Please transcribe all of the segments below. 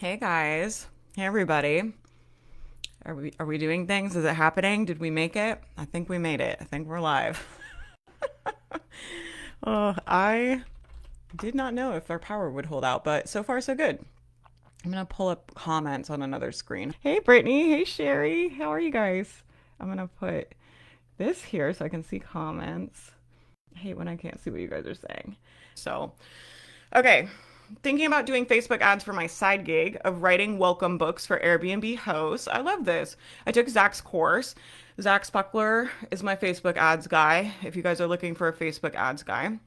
Hey guys. Hey everybody. Are we doing things? Is it happening? Did we make it? I think we made it. I think we're live. Oh, I did not know if our power would hold out, but so far so good. I'm gonna pull up comments on another screen. Hey Brittany, hey Sherry, how are you guys? I'm gonna put this here so I can see comments. I hate when I can't see what you guys are saying. So, okay, thinking about doing Facebook ads for my side gig of writing welcome books for Airbnb hosts. I love this. I took Zach's course. Zach Spuckler is my Facebook ads guy. If you guys are looking for a Facebook ads guy,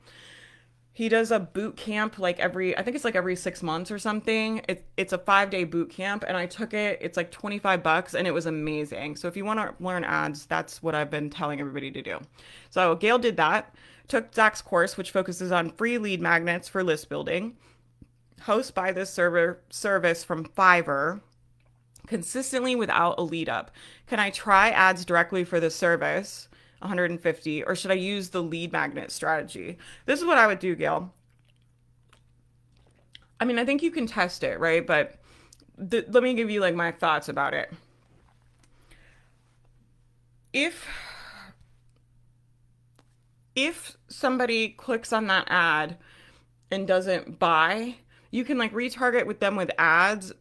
he does a boot camp like I think it's like every 6 months or something. It's a 5 day boot camp, and I took it. It's like $25, and it was amazing. So if you want to learn ads, that's what I've been telling everybody to do. So Gail did that. Took Zach's course, which focuses on free lead magnets for list building. Host by this service from Fiverr consistently without a lead up. Can I try ads directly for this service, 150, or should I use the lead magnet strategy? This is what I would do, Gail. I mean, I think you can test it, right? But let me give you like my thoughts about it. If if somebody clicks on that ad and doesn't buy, you can like retarget with them with ads,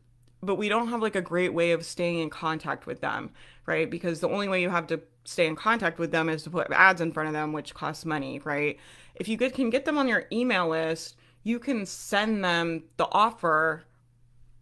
but we don't have like a great way of staying in contact with them, right? Because the only way you have to stay in contact with them is to put ads in front of them, which costs money, right? If you can get them on your email list, you can send them the offer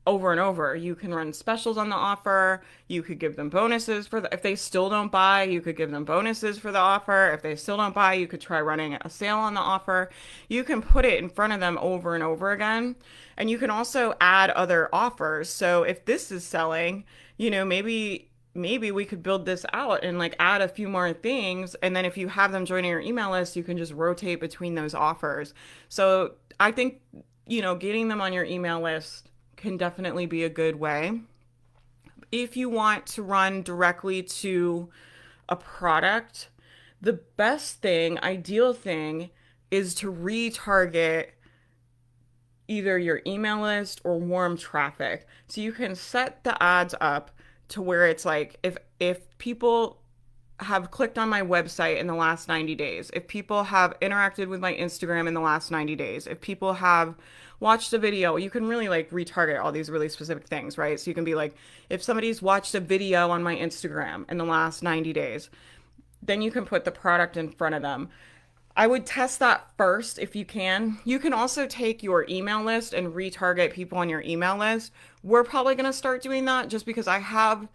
over and over. You can run specials on the offer. You could give them bonuses if they still don't buy, you could give them bonuses for the offer. If they still don't buy, you could try running a sale on the offer. You can put it in front of them over and over again. And you can also add other offers. So if this is selling, maybe we could build this out and like add a few more things. And then if you have them joining your email list, you can just rotate between those offers. So I think, getting them on your email list can definitely be a good way. If you want to run directly to a product, the best thing, ideal thing, is to retarget either your email list or warm traffic. So you can set the ads up to where it's like if people have clicked on my website in the last 90 days, if people have interacted with my Instagram in the last 90 days, if people have watched a video, you can really like retarget all these really specific things, right? So you can be like, if somebody's watched a video on my Instagram in the last 90 days, then you can put the product in front of them. I would test that first if you can. You can also take your email list and retarget people on your email list. We're probably going to start doing that just because I have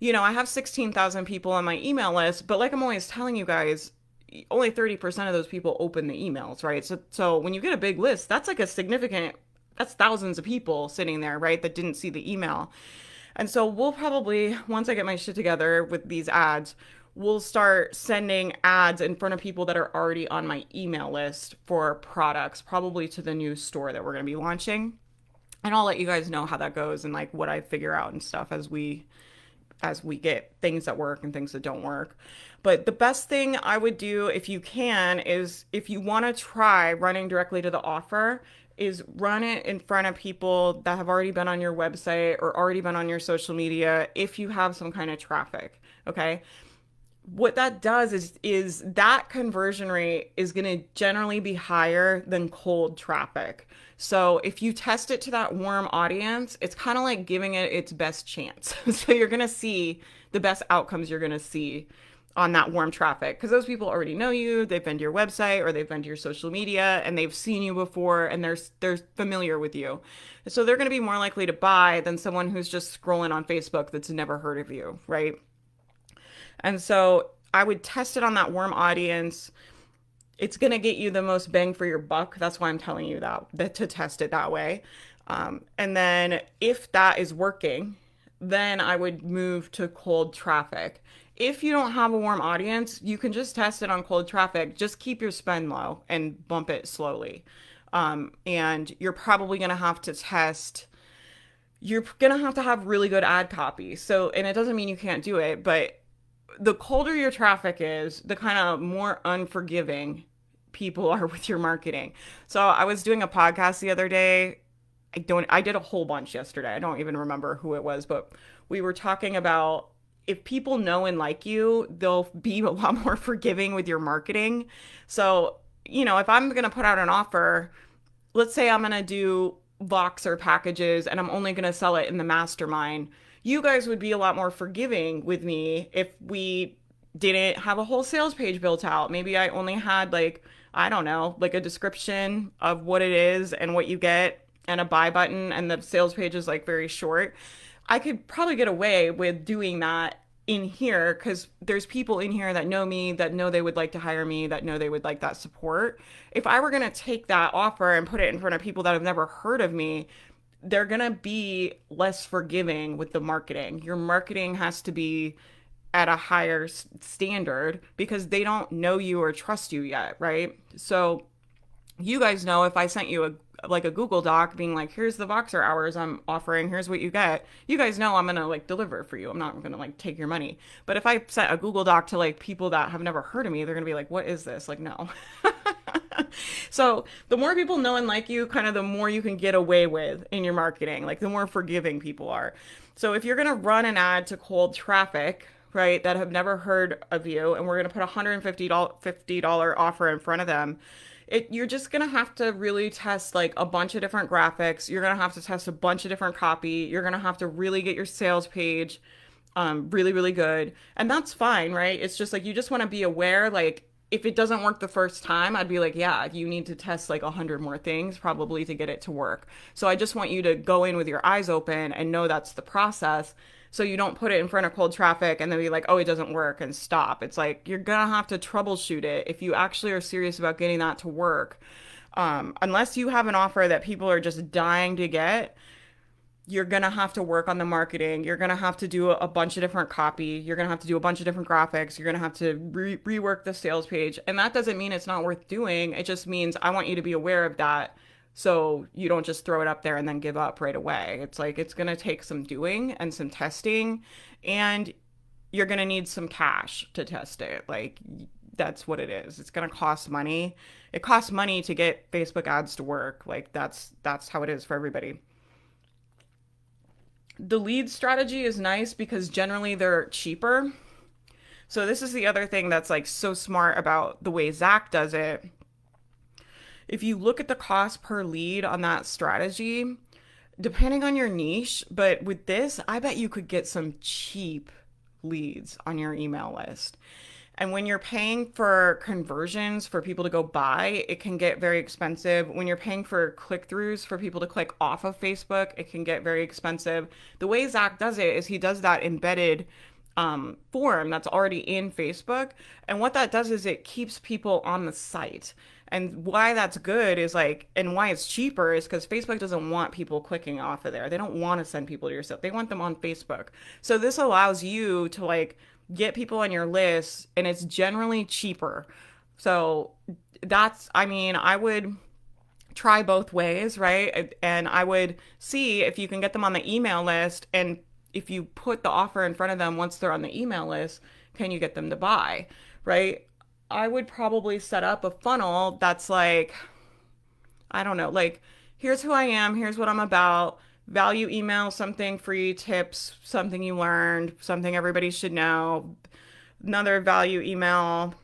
16,000 people on my email list, but like I'm always telling you guys, only 30% of those people open the emails, right? So when you get a big list, that's like that's thousands of people sitting there, right? That didn't see the email. And so we'll probably, once I get my shit together with these ads, we'll start sending ads in front of people that are already on my email list for products, probably to the new store that we're going to be launching. And I'll let you guys know how that goes and like what I figure out and stuff as we get things that work and things that don't work. But the best thing I would do if you can is if you want to try running directly to the offer, is run it in front of people that have already been on your website or already been on your social media if you have some kind of traffic. Okay. What that does is that conversion rate is going to generally be higher than cold traffic. So if you test it to that warm audience, it's kind of like giving it its best chance. So you're going to see the best outcomes you're going to see on that warm traffic because those people already know you, they've been to your website or they've been to your social media and they've seen you before and they're familiar with you. So they're going to be more likely to buy than someone who's just scrolling on Facebook that's never heard of you, right? And so I would test it on that warm audience. It's going to get you the most bang for your buck. That's why I'm telling you that to test it that way. And then if that is working, then I would move to cold traffic. If you don't have a warm audience, you can just test it on cold traffic. Just keep your spend low and bump it slowly. And you're probably going to have to test. You're going to have really good ad copy. So, and it doesn't mean you can't do it, but the colder your traffic is, the kind of more unforgiving people are with your marketing. So I was doing a podcast the other day I did a whole bunch yesterday. I don't even remember who it was, but we were talking about if people know and like you, they'll be a lot more forgiving with your marketing. So, if I'm going to put out an offer, let's say I'm going to do Voxer packages and I'm only going to sell it in the mastermind, you guys would be a lot more forgiving with me if we didn't have a whole sales page built out. Maybe I only had like, I don't know, like a description of what it is and what you get and a buy button, and the sales page is like very short. I could probably get away with doing that in here because there's people in here that know me, that know they would like to hire me, that know they would like that support. If I were going to take that offer and put it in front of people that have never heard of me, they're going to be less forgiving with the marketing. Your marketing has to be at a higher standard because they don't know you or trust you yet, right? So you guys know if I sent you a Google Doc being like, here's the Voxer hours I'm offering, here's what you get, you guys know I'm gonna like deliver for you. I'm not gonna like take your money. But if I sent a Google Doc to like people that have never heard of me, they're gonna be like, what is this? Like, no. So the more people know and like you, kind of the more you can get away with in your marketing, like the more forgiving people are. So if you're gonna run an ad to cold traffic, right, that have never heard of you, and we're gonna put a $150 offer in front of them, you're just gonna have to really test like a bunch of different graphics. You're gonna have to test a bunch of different copy. You're gonna have to really get your sales page really, really good. And that's fine, right? It's just like you just want to be aware, like if it doesn't work the first time, I'd be like, yeah, you need to test like 100 more things probably to get it to work. So I just want you to go in with your eyes open and know that's the process. So you don't put it in front of cold traffic and then be like, oh, it doesn't work and stop. It's like you're gonna have to troubleshoot it if you actually are serious about getting that to work. Unless you have an offer that people are just dying to get, you're gonna have to work on the marketing. You're gonna have to do a bunch of different copy. You're gonna have to do a bunch of different graphics. You're gonna have to rework the sales page. And that doesn't mean it's not worth doing. It just means I want you to be aware of that so you don't just throw it up there and then give up right away. It's like it's gonna take some doing and some testing, and you're gonna need some cash to test it. Like that's what it is. It's gonna cost money. It costs money to get Facebook ads to work. Like that's how it is for everybody. The lead strategy is nice because generally they're cheaper. So this is the other thing that's like so smart about the way Zach does it. If you look at the cost per lead on that strategy, depending on your niche, but with this, I bet you could get some cheap leads on your email list. And when you're paying for conversions for people to go buy, it can get very expensive. When you're paying for click-throughs for people to click off of Facebook, it can get very expensive. The way Zach does it is he does that embedded form that's already in Facebook. And what that does is it keeps people on the site. And why that's good is like, and why it's cheaper is because Facebook doesn't want people clicking off of there. They don't want to send people to your site. They want them on Facebook. So this allows you to like get people on your list, and it's generally cheaper. So I mean, I would try both ways, right? And I would see if you can get them on the email list, and if you put the offer in front of them once they're on the email list, can you get them to buy, right? I would probably set up a funnel that's like, I don't know, like, here's who I am, here's what I'm about, value email, something free, tips, something you learned, something everybody should know, another value email,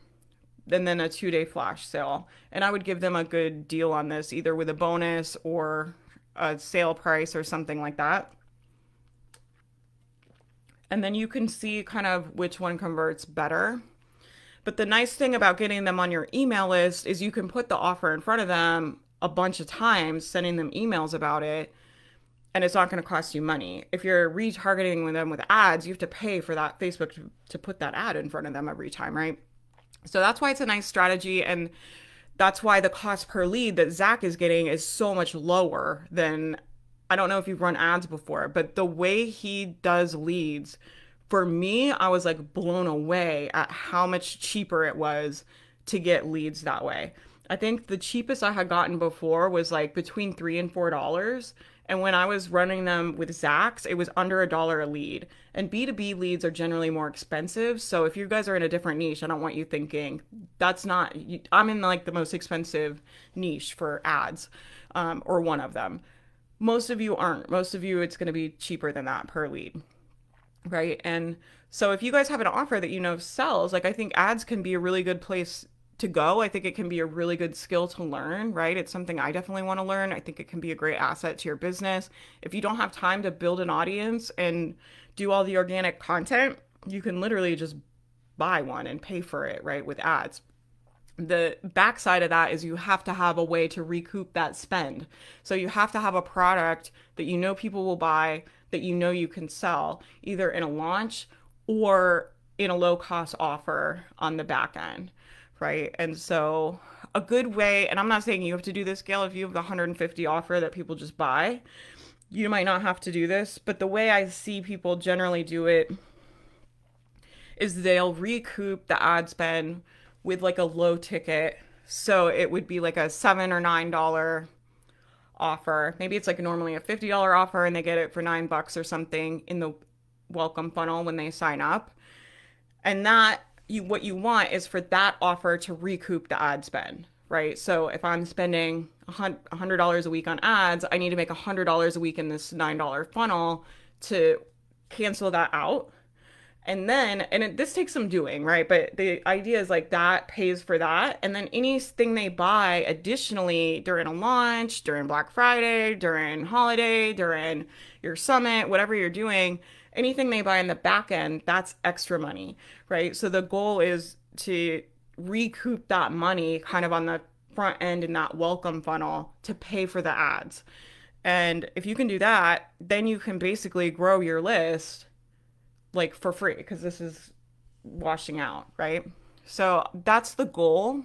and then a 2-day flash sale. And I would give them a good deal on this, either with a bonus or a sale price or something like that. And then you can see kind of which one converts better. But the nice thing about getting them on your email list is you can put the offer in front of them a bunch of times, sending them emails about it, and it's not going to cost you money. If you're retargeting them with ads, you have to pay for that Facebook to put that ad in front of them every time, right? So that's why it's a nice strategy, and that's why the cost per lead that Zach is getting is so much lower than, I don't know if you've run ads before, but the way he does leads, for me, I was like blown away at how much cheaper it was to get leads that way. I think the cheapest I had gotten before was like between $3 and $4. And when I was running them with Zach's, it was under $1 a lead. And B2B leads are generally more expensive. So if you guys are in a different niche, I don't want you thinking that's not, I'm in like the most expensive niche for ads, or one of them. Most of you aren't. Most of you, it's going to be cheaper than that per lead, right? And so if you guys have an offer that you know sells, like I think ads can be a really good place to go. I think it can be a really good skill to learn, right? It's something I definitely want to learn. I think it can be a great asset to your business. If you don't have time to build an audience and do all the organic content, you can literally just buy one and pay for it, right? With ads. The backside of that is you have to have a way to recoup that spend. So you have to have a product that you know people will buy, that you know you can sell, either in a launch or in a low cost offer on the back end, right? And so a good way, and I'm not saying you have to do this, Gail, if you have the 150 offer that people just buy, you might not have to do this, but the way I see people generally do it is they'll recoup the ad spend with like a low ticket. So it would be like a $7 or $9 offer. Maybe it's like normally a $50 offer and they get it for $9 or something in the welcome funnel when they sign up. And that what you want is for that offer to recoup the ad spend, right? So if I'm spending $100 a week on ads, I need to make $100 a week in this $9 funnel to cancel that out. And then, this takes some doing, right? But the idea is like that pays for that. And then anything they buy additionally during a launch, during Black Friday, during holiday, during your summit, whatever you're doing, anything they buy in the back end, that's extra money, right? So the goal is to recoup that money kind of on the front end in that welcome funnel to pay for the ads. And if you can do that, then you can basically grow your list like for free because this is washing out, right? So that's the goal.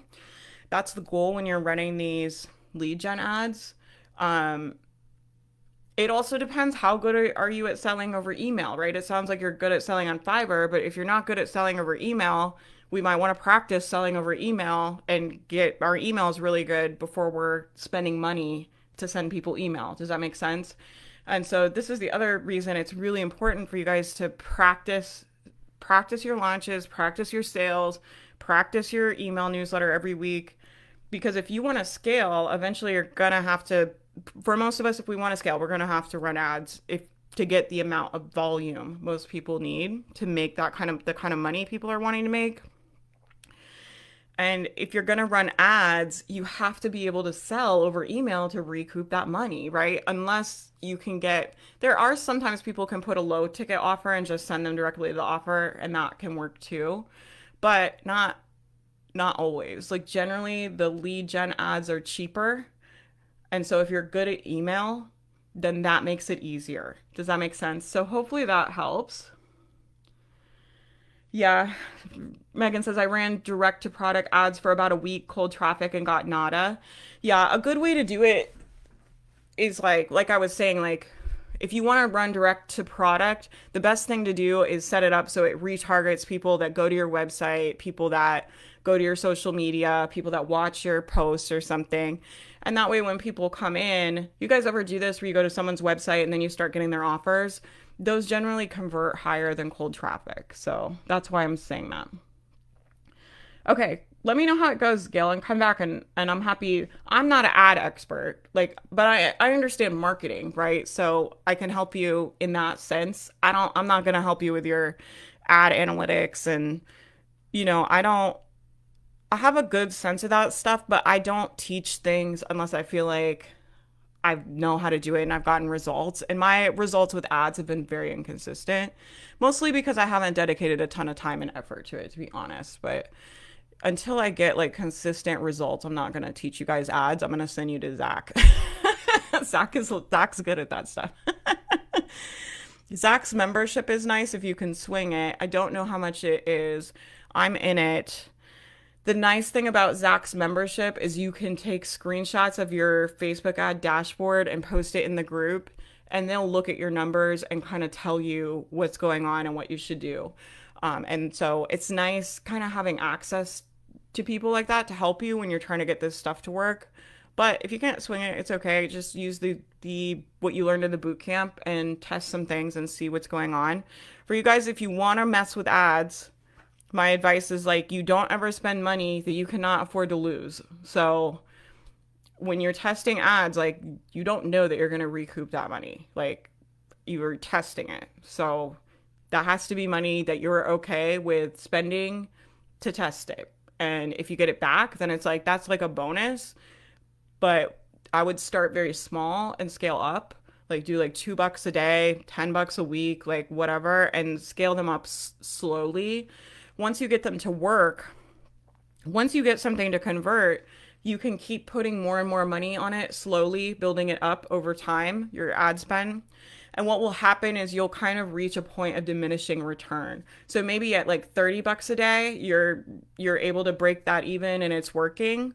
That's the goal when you're running these lead gen ads. It also depends how good are you at selling over email, right? It sounds like you're good at selling on Fiverr, but if you're not good at selling over email, we might want to practice selling over email and get our emails really good before we're spending money to send people email. Does that make sense? And so this is the other reason it's really important for you guys to practice your launches, practice your sales, practice your email newsletter every week. Because if you want to scale, eventually you're going to have to, for most of us, if we want to scale, we're going to have to run ads to get the amount of volume most people need to make the kind of money people are wanting to make. And if you're going to run ads, you have to be able to sell over email to recoup that money, right? Unless you can there are sometimes people can put a low ticket offer and just send them directly to the offer, and that can work too, but not always. Like generally the lead gen ads are cheaper. And so if you're good at email, then that makes it easier. Does that make sense? So hopefully that helps. Yeah. Megan says, I ran direct to product ads for about a week, cold traffic, and got nada. Yeah, a good way to do it is like I was saying, like if you want to run direct to product, the best thing to do is set it up so it retargets people that go to your website, people that go to your social media, people that watch your posts or something. And that way when people come in, you guys ever do this where you go to someone's website and then you start getting their offers? Those generally convert higher than cold traffic. So that's why I'm saying that. Okay, let me know how it goes, Gail, and come back and I'm happy. I'm not an ad expert, but I understand marketing, right? So I can help you in that sense. I'm not gonna help you with your ad analytics and I have a good sense of that stuff, but I don't teach things unless I feel like I know how to do it and I've gotten results. And my results with ads have been very inconsistent, mostly because I haven't dedicated a ton of time and effort to it, to be honest. But until I get like consistent results, I'm not going to teach you guys ads. I'm going to send you to Zach. Zach's good at that stuff. Zach's membership is nice if you can swing it. I don't know how much it is. I'm in it. The nice thing about Zach's membership is you can take screenshots of your Facebook ad dashboard and post it in the group, and they'll look at your numbers and kind of tell you what's going on and what you should do. And so it's nice kind of having access to people like that to help you when you're trying to get this stuff to work. But if you can't swing it, it's okay. Just use the what you learned in the boot camp and test some things and see what's going on. For you guys, if you want to mess with ads, my advice is like you don't ever spend money that you cannot afford to lose. So when you're testing ads, like you don't know that you're going to recoup that money. Like you were testing it. So that has to be money that you're okay with spending to test it. And if you get it back, then it's like that's like a bonus. But I would start very small and scale up. Like do like $2 a day, $10 a week, like whatever, and scale them up slowly. Once you get them to work, once you get something to convert, you can keep putting more and more money on it, slowly building it up over time, your ad spend. And what will happen is you'll kind of reach a point of diminishing return. So maybe at like $30 a day, you're able to break that even and it's working.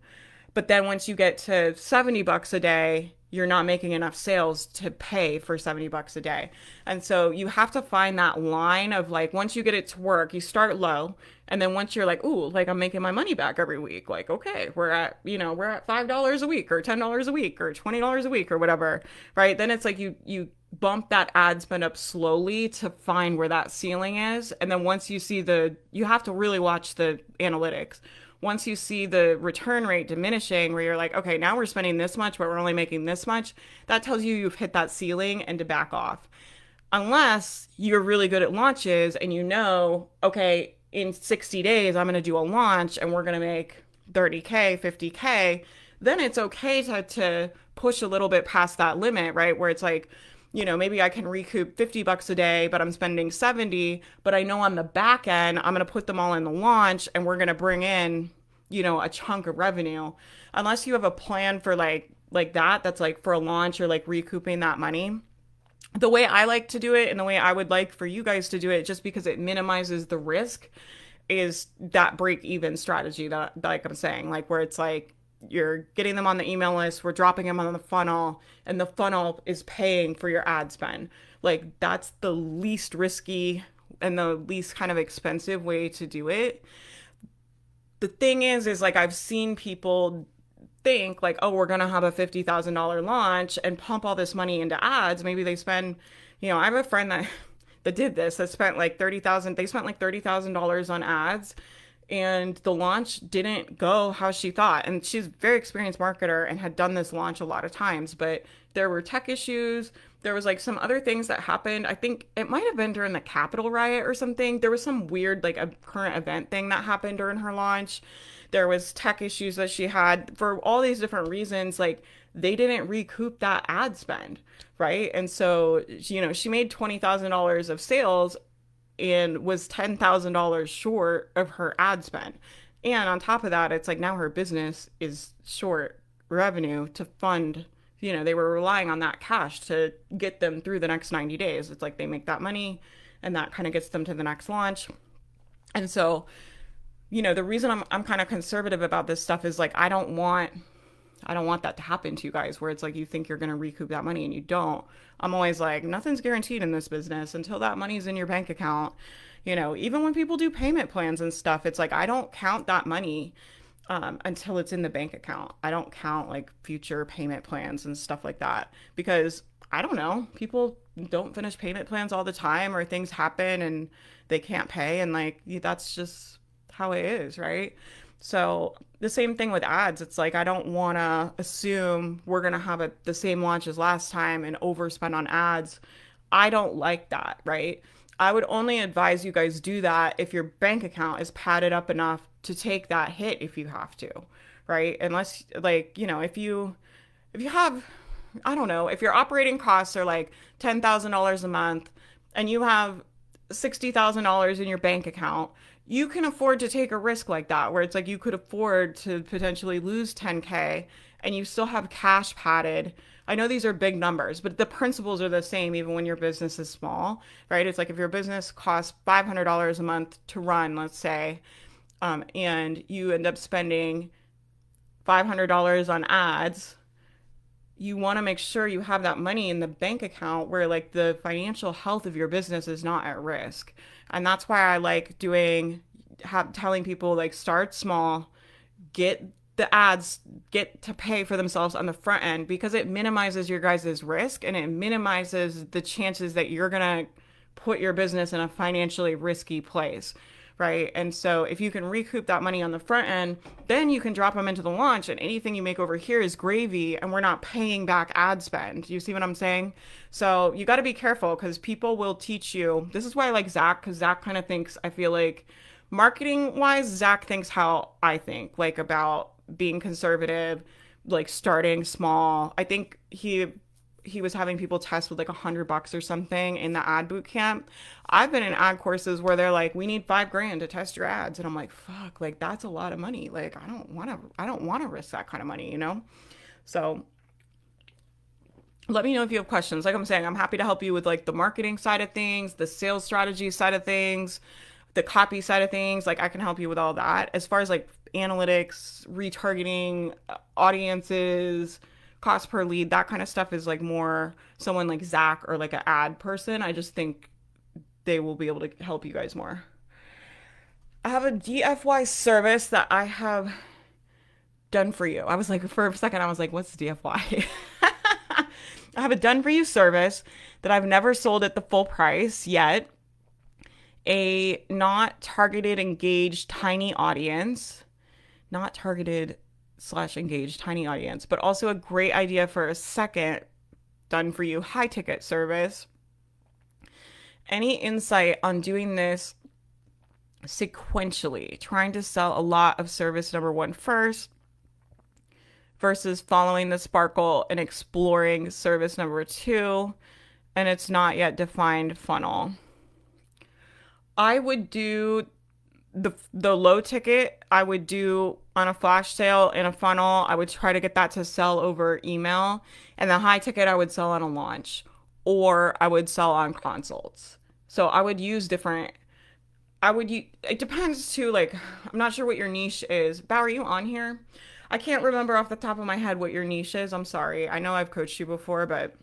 But then once you get to $70 a day, you're not making enough sales to pay for $70 a day. And so you have to find that line of like, once you get it to work, you start low. And then once you're like, ooh, like I'm making my money back every week, like, okay, we're at $5 a week or $10 a week or $20 a week or whatever, right? Then it's like you bump that ad spend up slowly to find where that ceiling is. And then once you see you have to really watch the analytics. Once you see the return rate diminishing, where you're like, okay, now we're spending this much, but we're only making this much, that tells you you've hit that ceiling and to back off. Unless you're really good at launches and you know, okay, in 60 days, I'm going to do a launch and we're going to make 30K, 50K, then it's okay to push a little bit past that limit, right? Where it's like, maybe I can recoup $50 a day, but I'm spending 70, but I know on the back end, I'm going to put them all in the launch and we're going to bring in, a chunk of revenue. Unless you have a plan for like that's like for a launch or like recouping that money. The way I like to do it and the way I would like for you guys to do it, just because it minimizes the risk, is that break even strategy that like I'm saying, like where it's like, you're getting them on the email list, we're dropping them on the funnel, and the funnel is paying for your ad spend. Like that's the least risky and the least kind of expensive way to do it. The thing is like I've seen people think like, oh, we're gonna have a $50,000 launch and pump all this money into ads. Maybe they spend, I have a friend that did this, that spent like 30,000, they spent like $30,000 on ads, and the launch didn't go how she thought. And she's a very experienced marketer and had done this launch a lot of times, but there were tech issues. There was like some other things that happened. I think it might have been during the Capitol riot or something. There was some weird, like a current event thing that happened during her launch. There was tech issues that she had for all these different reasons. Like they didn't recoup that ad spend, right? And so, she made $20,000 of sales and was $10,000 short of her ad spend. And on top of that, it's like now her business is short revenue to fund, they were relying on that cash to get them through the next 90 days. It's like they make that money and that kind of gets them to the next launch. And so, the reason I'm kind of conservative about this stuff is like I don't want that to happen to you guys where it's like you think you're going to recoup that money and you don't. I'm always like, nothing's guaranteed in this business until that money's in your bank account. Even when people do payment plans and stuff, it's like I don't count that money until it's in the bank account. I don't count like future payment plans and stuff like that because I don't know. People don't finish payment plans all the time or things happen and they can't pay. And like, that's just how it is, right? So the same thing with ads. It's like, I don't want to assume we're going to have the same launch as last time and overspend on ads. I don't like that, right? I would only advise you guys do that if your bank account is padded up enough to take that hit if you have to, right? Unless like, if you have, I don't know, if your operating costs are like $10,000 a month and you have $60,000 in your bank account, you can afford to take a risk like that, where it's like you could afford to potentially lose 10K and you still have cash padded. I know these are big numbers, but the principles are the same even when your business is small, right? It's like if your business costs $500 a month to run, let's say, and you end up spending $500 on ads, you want to make sure you have that money in the bank account where like the financial health of your business is not at risk. And that's why I like telling people like start small, get the ads, get to pay for themselves on the front end, because it minimizes your guys' risk and it minimizes the chances that you're going to put your business in a financially risky place, right? And so if you can recoup that money on the front end, then you can drop them into the launch, and anything you make over here is gravy, and we're not paying back ad spend. You see what I'm saying? So you got to be careful because people will teach you. This is why I like Zach, because Zach kind of thinks, I feel like marketing wise, Zach thinks how I think, like about being conservative, like starting small. I think he was having people test with like $100 or something in the ad boot camp. I've been in ad courses where they're like, we need 5 grand to test your ads. And I'm like, fuck, like that's a lot of money. Like I don't want to risk that kind of money, you know? So let me know if you have questions. Like I'm saying, I'm happy to help you with like the marketing side of things, the sales strategy side of things, the copy side of things. Like I can help you with all that. As far as like analytics, retargeting, audiences, cost per lead, that kind of stuff is like more someone like Zach or like an ad person. I just think they will be able to help you guys more. I have a DFY service that I have done for you. I was like, for a second, I was like, what's DFY? I have a done for you service that I've never sold at the full price yet. A not targeted, engaged, tiny audience, not targeted slash engaged, tiny audience, but also a great idea for a second done for you high ticket service. Any insight on doing this sequentially, trying to sell a lot of service number one first versus following the sparkle and exploring service number two, and it's not yet defined funnel. I would do the low ticket, I would do on a flash sale in a funnel. I would try to get that to sell over email. And the high ticket, I would sell on a launch, or I would sell on consults. So I would use different, it depends too. Like, I'm not sure what your niche is. Bao, are you on here? I can't remember off the top of my head what your niche is. I'm sorry. I know I've coached you before, but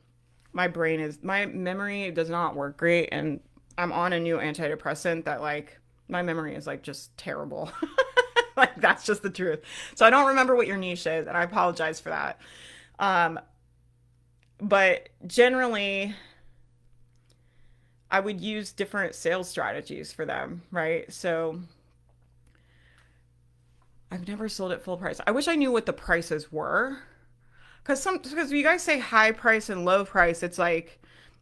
my memory does not work great. And I'm on a new antidepressant that like, my memory is like just terrible. Like that's just the truth. So I don't remember what your niche is, and I apologize for that. Um, but generally, I would use different sales strategies for them, right? So I've never sold at full price. I wish I knew what the prices were. Because you guys say high price and low price, it's like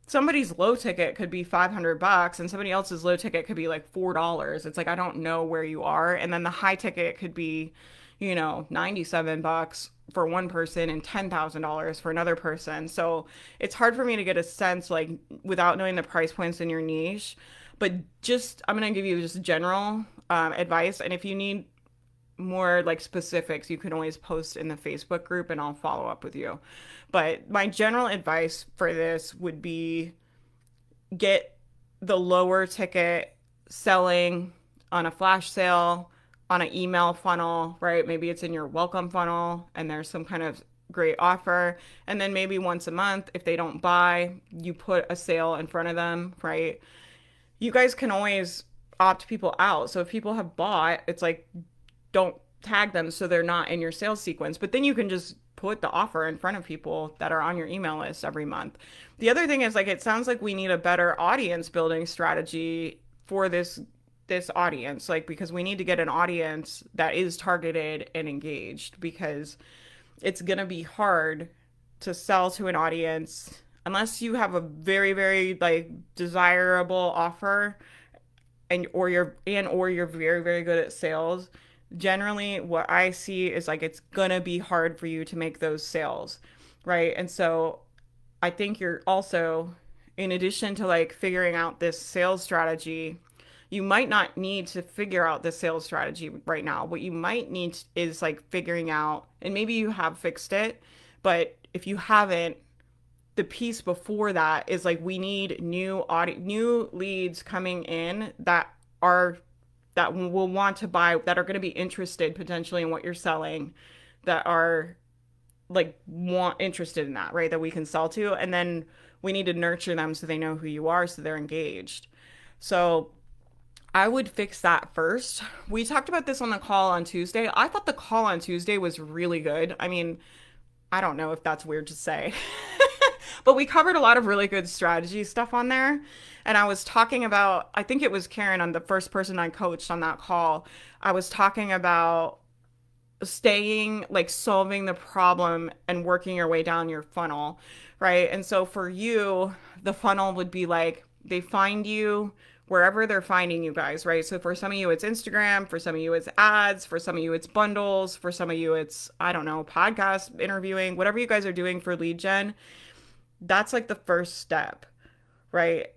somebody's low ticket could be $500 and somebody else's low ticket could be like $4. It's like I don't know where you are. And then the high ticket could be, you know, $97 for one person and $10,000 for another person. So it's hard for me to get a sense like without knowing the price points in your niche. But just I'm gonna give you just general advice, and if you need more like specifics, you can always post in the Facebook group and I'll follow up with you. But my general advice for this would be get the lower ticket selling on a flash sale, on an email funnel, right? Maybe it's in your welcome funnel and there's some kind of great offer. And then maybe once a month, if they don't buy, you put a sale in front of them, right? You guys can always opt people out. So if people have bought, it's like, don't tag them so they're not in your sales sequence. But then you can just put the offer in front of people that are on your email list every month. The other thing is like it sounds like we need a better audience building strategy for this audience, like because we need to get an audience that is targeted and engaged, because it's going to be hard to sell to an audience unless you have a very very like desirable offer and or you're very very good at sales. Generally what I see is like it's gonna be hard for you to make those sales, right? And so I think you're also, in addition to like figuring out this sales strategy, you might not need to figure out the sales strategy right now. What you might need is like figuring out, and maybe you have fixed it, but if you haven't, the piece before that is like we need new leads coming in that will want to buy, that are going to be interested potentially in what you're selling, that are like interested in that, right? That we can sell to. And then we need to nurture them so they know who you are, so they're engaged. So I would fix that first. We talked about this on the call on Tuesday. I thought the call on Tuesday was really good. I mean, I don't know if that's weird to say. But we covered a lot of really good strategy stuff on there. And I was talking about, I think it was Karen on the first person I coached on that call. I was talking about staying like solving the problem and working your way down your funnel, right? And so for you, the funnel would be like they find you wherever they're finding you guys, right? So for some of you, it's Instagram. For some of you, it's ads. For some of you, it's bundles. For some of you, it's, I don't know, podcast interviewing, whatever you guys are doing for lead gen. That's like the first step, right?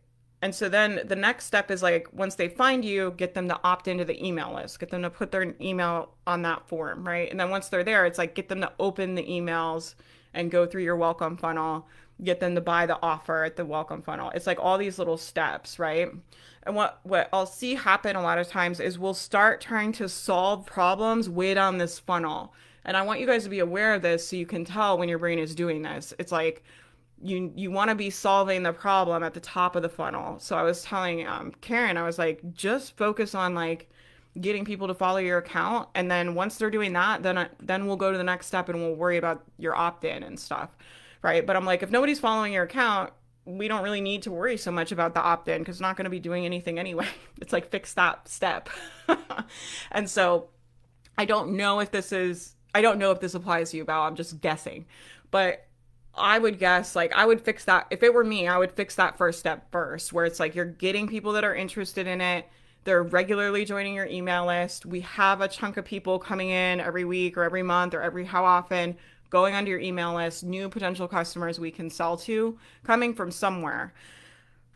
And so then the next step is like once they find you, get them to opt into the email list, get them to put their email on that form, right? And then once they're there, it's like get them to open the emails and go through your welcome funnel, get them to buy the offer at the welcome funnel. It's like all these little steps, right? And what I'll see happen a lot of times is we'll start trying to solve problems way down this funnel. And I want you guys to be aware of this so you can tell when your brain is doing this. It's like you want to be solving the problem at the top of the funnel. So I was telling Karen, I was like, just focus on like getting people to follow your account, and then once they're doing that, then we'll go to the next step and we'll worry about your opt-in and stuff, right? But I'm like, if nobody's following your account, we don't really need to worry so much about the opt-in because it's not going to be doing anything anyway. It's like fix that step. And so I don't know if this applies to you, Val. I'm just guessing, but I would guess like I would fix that. If it were me, I would fix that first step first, where it's like you're getting people that are interested in it. They're regularly joining your email list. We have a chunk of people coming in every week or every month or every how often going onto your email list, new potential customers we can sell to coming from somewhere,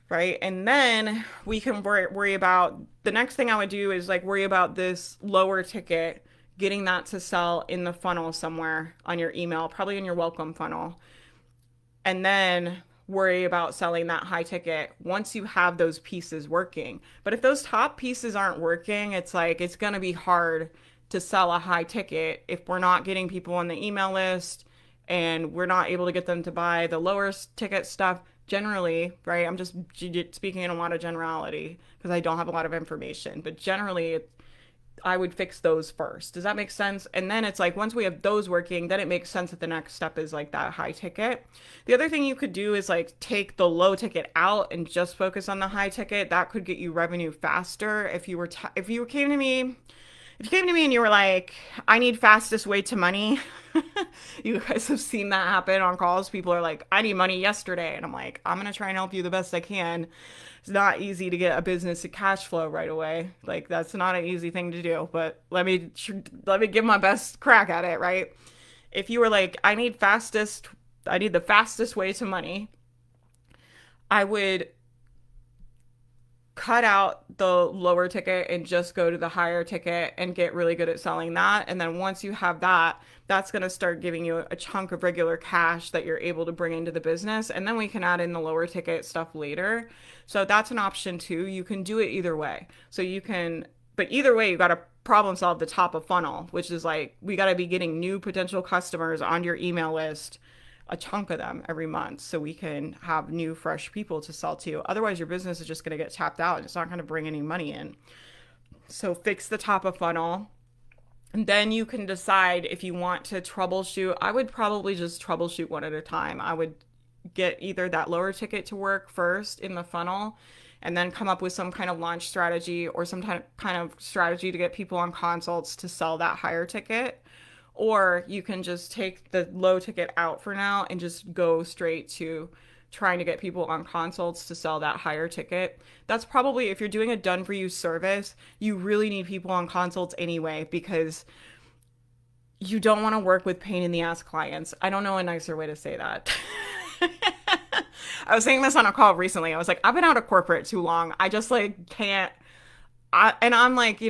right? And then we can worry about the next thing I would do is like worry about this lower ticket, getting that to sell in the funnel somewhere on your email, probably in your welcome funnel. And then worry about selling that high ticket once you have those pieces working. But if those top pieces aren't working, it's like it's going to be hard to sell a high ticket if we're not getting people on the email list and we're not able to get them to buy the lower ticket stuff generally, right? I'm just speaking in a lot of generality because I don't have a lot of information, but generally I would fix those first. Does that make sense? And then it's like once we have those working, then it makes sense that the next step is like that high ticket. The other thing you could do is like take the low ticket out and just focus on the high ticket. That could get you revenue faster. If you came to me and you were like, I need fastest way to money, you guys have seen that happen on calls. People are like, I need money yesterday. And I'm like, I'm going to try and help you the best I can. It's not easy to get a business to cash flow right away. Like that's not an easy thing to do, but let me give my best crack at it, right? If you were like, I need the fastest way to money, I would cut out the lower ticket and just go to the higher ticket and get really good at selling that. And then once you have that, that's going to start giving you a chunk of regular cash that you're able to bring into the business. And then we can add in the lower ticket stuff later. So that's an option too. You can do it either way. But either way, you got to problem solve the top of funnel, which is like, we got to be getting new potential customers on your email list, a chunk of them every month, so we can have new fresh people to sell to. Otherwise your business is just going to get tapped out and it's not going to bring any money in. So fix the top of funnel, and then you can decide if you want to troubleshoot. I would probably just troubleshoot one at a time. I would get either that lower ticket to work first in the funnel and then come up with some kind of launch strategy or some kind of strategy to get people on consults to sell that higher ticket. Or you can just take the low ticket out for now and just go straight to trying to get people on consults to sell that higher ticket. That's probably, if you're doing a done for you service, you really need people on consults anyway, because you don't want to work with pain in the ass clients. I don't know a nicer way to say that. I was saying this on a call recently. I was like, I've been out of corporate too long. I just like can't. And I'm like,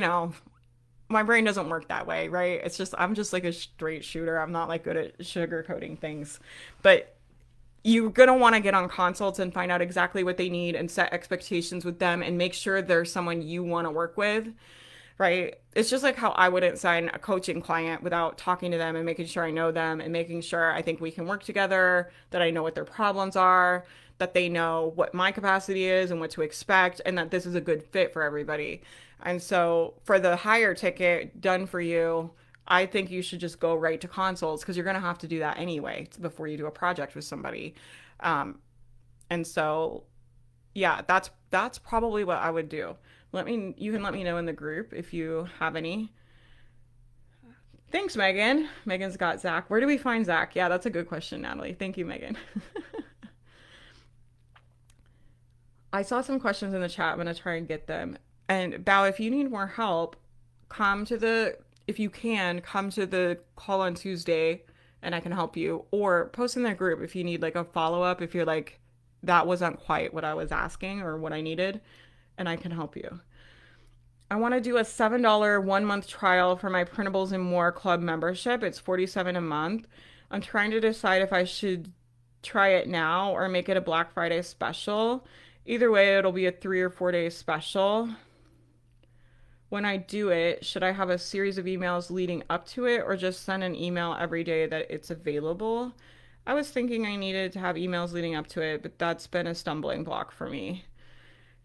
my brain doesn't work that way, right? It's just, I'm just like a straight shooter. I'm not like good at sugarcoating things. But you're going to want to get on consults and find out exactly what they need and set expectations with them and make sure they're someone you want to work with, right? It's just like how I wouldn't sign a coaching client without talking to them and making sure I know them and making sure I think we can work together, that I know what their problems are, that they know what my capacity is and what to expect, and that this is a good fit for everybody. And so for the higher ticket done for you, I think you should just go right to consults because you're going to have to do that anyway before you do a project with somebody. Um, and so, yeah, that's probably what I would do. You can let me know in the group if you have any. Thanks, Megan. Megan's got Zach. Where do we find Zach? Yeah, that's a good question, Natalie. Thank you, Megan. I saw some questions in the chat. I'm gonna try and get them. And Bao, if you need more help, come to the if you can come to the call on Tuesday, and I can help you. Or post in the group if you need like a follow up. If you're like that wasn't quite what I was asking or what I needed, and I can help you. I want to do a $7 1 month trial for my Printables and More Club membership. It's $47 a month. I'm trying to decide if I should try it now or make it a Black Friday special. Either way, it'll be a 3 or 4 day special. When I do it, should I have a series of emails leading up to it or just send an email every day that it's available? I was thinking I needed to have emails leading up to it, but that's been a stumbling block for me.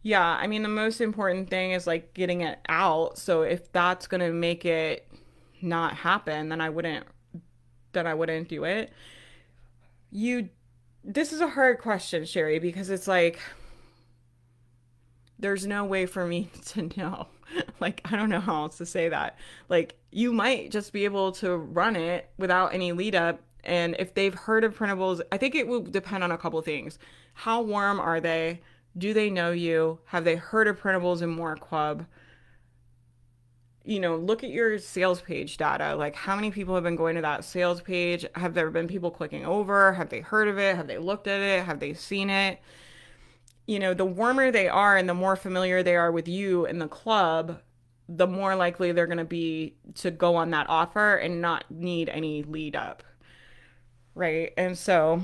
Yeah, I mean, the most important thing is like getting it out. So if that's going to make it not happen, then I wouldn't do it. You This is a hard question, Sherry, because it's like there's no way for me to know. Like, I don't know how else to say that. Like, you might just be able to run it without any lead up. And if they've heard of printables, I think it will depend on a couple things. How warm are they? Do they know you? Have they heard of printables and more club? Look at your sales page data. Like, how many people have been going to that sales page? Have there been people clicking over? Have they heard of it? Have they looked at it? Have they seen it? The warmer they are and the more familiar they are with you in the club, the more likely they're going to be to go on that offer and not need any lead up. Right. And so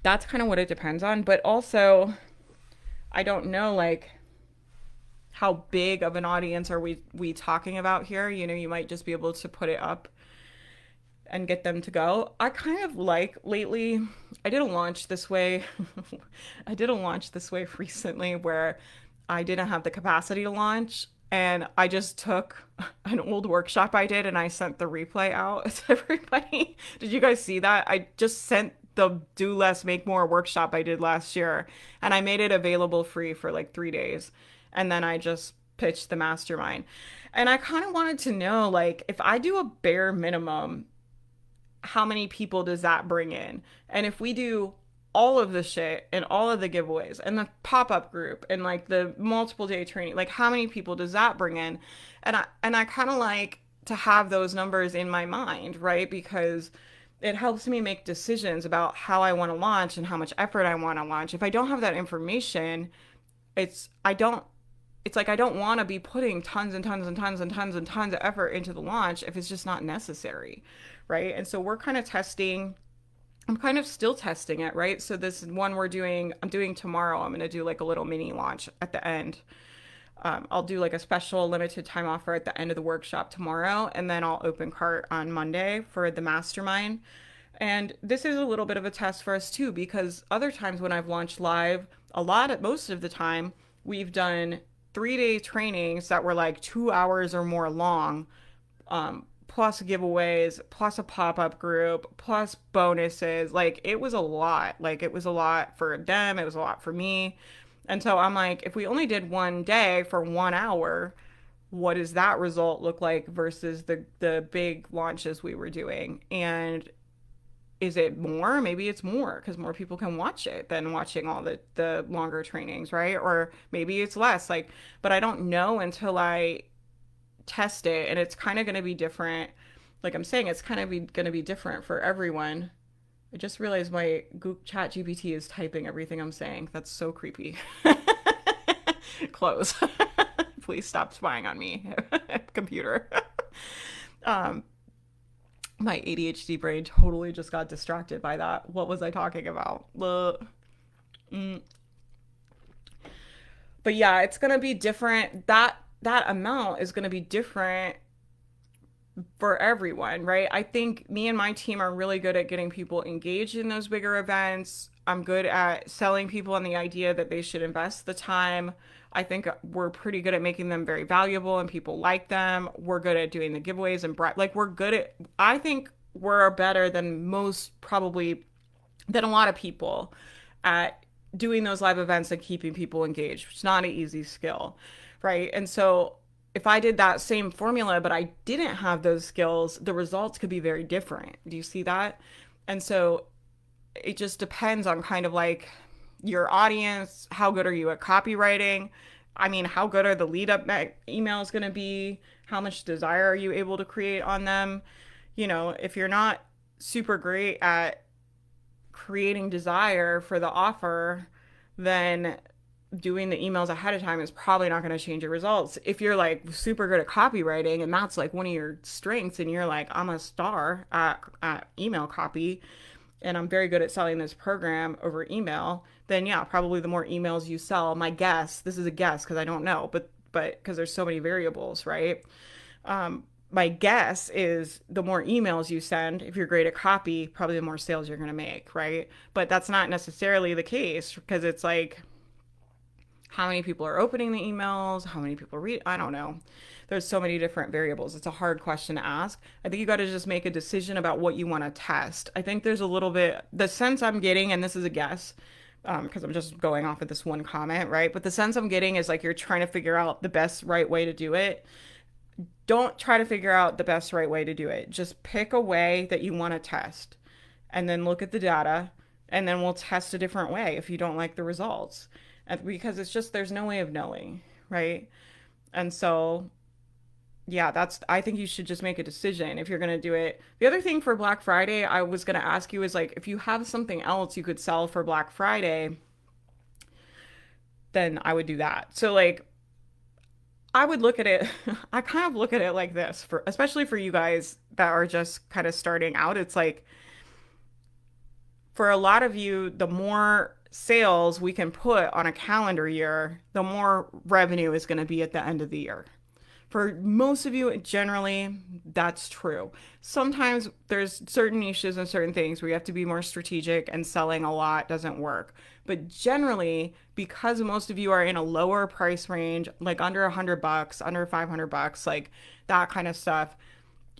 that's kind of what it depends on. But also, I don't know, like, how big of an audience are we talking about here? You might just be able to put it up and get them to go. I kind of like lately, I did a launch this way. I did a launch this way recently where I didn't have the capacity to launch. And I just took an old workshop I did and I sent the replay out to everybody. Did you guys see that? I just sent the Do Less, Make More workshop I did last year and I made it available free for like 3 days. And then I just pitched the mastermind. And I kind of wanted to know, like, if I do a bare minimum, how many people does that bring in? And if we do all of the shit and all of the giveaways and the pop-up group and like the multiple day training, like how many people does that bring in? And I kind of like to have those numbers in my mind, right? Because it helps me make decisions about how I want to launch and how much effort I want to launch. If I don't have that information, it's I don't it's like I don't want to be putting tons and tons and tons and tons and tons of effort into the launch if it's just not necessary, right? And so we're kind of testing. I'm kind of still testing it, right? So this one I'm doing tomorrow. I'm going to do like a little mini launch at the end. I'll do like a special limited time offer at the end of the workshop tomorrow, and then I'll open cart on Monday for the mastermind. And this is a little bit of a test for us too, because other times when I've launched live, most of the time, we've done 3 day trainings that were like 2 hours or more long, plus giveaways, plus a pop-up group, plus bonuses. Like it was a lot. Like it was a lot for them. It was a lot for me. And so I'm like, if we only did one day for 1 hour, what does that result look like versus the big launches we were doing? And is it more? Maybe it's more because more people can watch it than watching all the longer trainings, right? Or maybe it's less. Like, but I don't know until I test it, and it's kind of going to be different. Like I'm saying, it's kind of going to be different for everyone. I just realized my Google Chat GPT is typing everything I'm saying. That's so creepy. Close. Please stop spying on me, computer. um, my ADHD brain totally just got distracted by that. What was I talking about? But yeah, it's gonna be different. That amount is gonna be different for everyone, right? I think me and my team are really good at getting people engaged in those bigger events. I'm good at selling people on the idea that they should invest the time. I think we're pretty good at making them very valuable and people like them. We're good at doing the giveaways and like we're good at, I think we're better than most probably than a lot of people at doing those live events and keeping people engaged. It's not an easy skill, right? And so if I did that same formula, but I didn't have those skills, the results could be very different. Do you see that? And so it just depends on kind of like your audience. How good are you at copywriting? I mean, how good are the lead up emails going to be? How much desire are you able to create on them? You know, if you're not super great at creating desire for the offer, then doing the emails ahead of time is probably not going to change your results. If you're like super good at copywriting and that's like one of your strengths and you're like, I'm a star at email copy and I'm very good at selling this program over email, then yeah, probably the more emails you sell, my guess, this is a guess because I don't know, but because there's so many variables, right? My guess is the more emails you send, if you're great at copy, probably the more sales you're going to make, right? But that's not necessarily the case because it's like how many people are opening the emails, how many people read, I don't know. There's so many different variables. It's a hard question to ask. I think you got to just make a decision about what you want to test. I think there's a little bit, the sense I'm getting, and this is a guess, because I'm just going off of this one comment, right? But the sense I'm getting is like you're trying to figure out the best right way to do it. Don't try to figure out the best right way to do it. Just pick a way that you want to test and then look at the data and then we'll test a different way if you don't like the results. And because it's just there's no way of knowing, right? And so yeah, I think you should just make a decision if you're going to do it. The other thing for Black Friday, I was going to ask you is like if you have something else you could sell for Black Friday, then I would do that. So like I would look at it, I kind of look at it like this for especially for you guys that are just kind of starting out. It's like for a lot of you, the more sales we can put on a calendar year, the more revenue is going to be at the end of the year. For most of you, generally, that's true. Sometimes there's certain niches and certain things where you have to be more strategic and selling a lot doesn't work. But generally, because most of you are in a lower price range, like under $100, under $500, like that kind of stuff,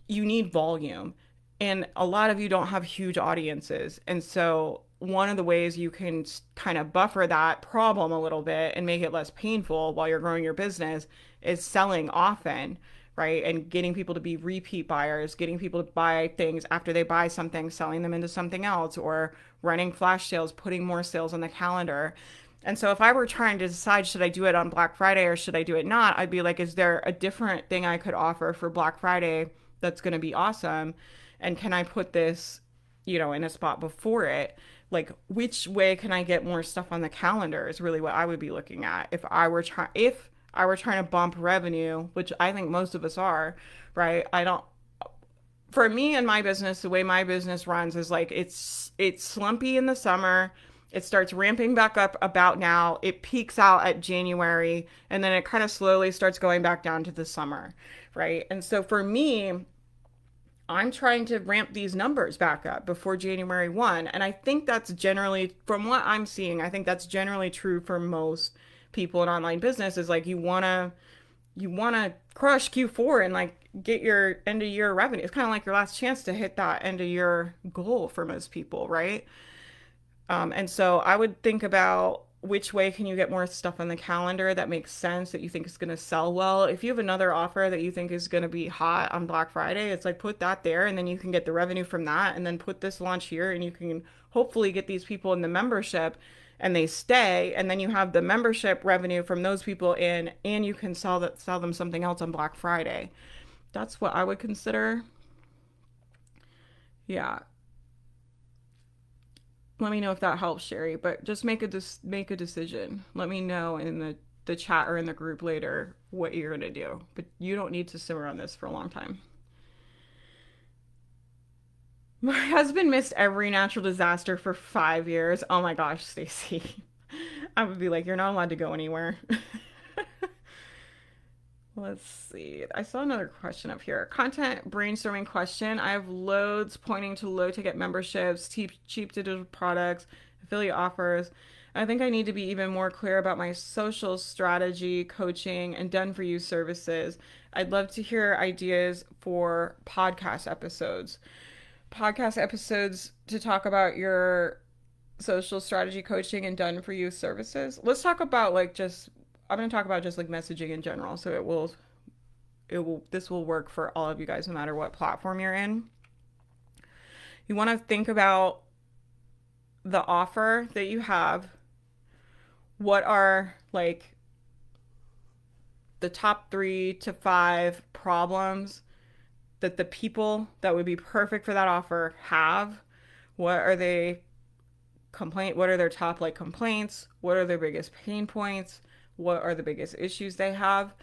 you need volume. And a lot of you don't have huge audiences. And so one of the ways you can kind of buffer that problem a little bit and make it less painful while you're growing your business is selling often, right? And getting people to be repeat buyers, getting people to buy things after they buy something, selling them into something else, or running flash sales, putting more sales on the calendar. And so if I were trying to decide, should I do it on Black Friday or should I do it not? I'd be like, is there a different thing I could offer for Black Friday that's going to be awesome? And can I put this, in a spot before it? Like, which way can I get more stuff on the calendar is really what I would be looking at if I were trying to bump revenue, which I think most of us are, right? I don't For me and my business, the way my business runs is like it's slumpy in the summer. It starts ramping back up about now. It peaks out at January and then it kind of slowly starts going back down to the summer, right? And so for me, I'm trying to ramp these numbers back up before January 1. And I think that's generally, from what I'm seeing, I think that's generally true for most people in online business is like you want to crush Q4 and like get your end of year revenue. It's kind of like your last chance to hit that end of year goal for most people, right? And so I would think about which way can you get more stuff on the calendar that makes sense that you think is going to sell well. If you have another offer that you think is going to be hot on Black Friday, it's like put that there and then you can get the revenue from that and then put this launch here and you can hopefully get these people in the membership and they stay and then you have the membership revenue from those people in and you can sell them something else on Black Friday. That's what I would consider. Yeah. Let me know if that helps, Sherry. But just make a decision. Let me know in the chat or in the group later what you're gonna do. But you don't need to simmer on this for a long time. My husband missed every natural disaster for 5 years. Oh my gosh, Stacy. I would be like, you're not allowed to go anywhere. Let's see. I saw another question up here. Content brainstorming question. I have loads pointing to low ticket memberships, cheap digital products, affiliate offers. I think I need to be even more clear about my social strategy, coaching, and done for you services. I'd love to hear ideas for podcast episodes to talk about your social strategy coaching and done for you services. Let's talk about like just I'm going to talk about just like messaging in general. So this will work for all of you guys no matter what platform you're in. You want to think about the offer that you have. What are like the top 3 to 5 problems that the people that would be perfect for that offer have? What are they what are their top like complaints? What are their biggest pain points? What are the biggest issues they have?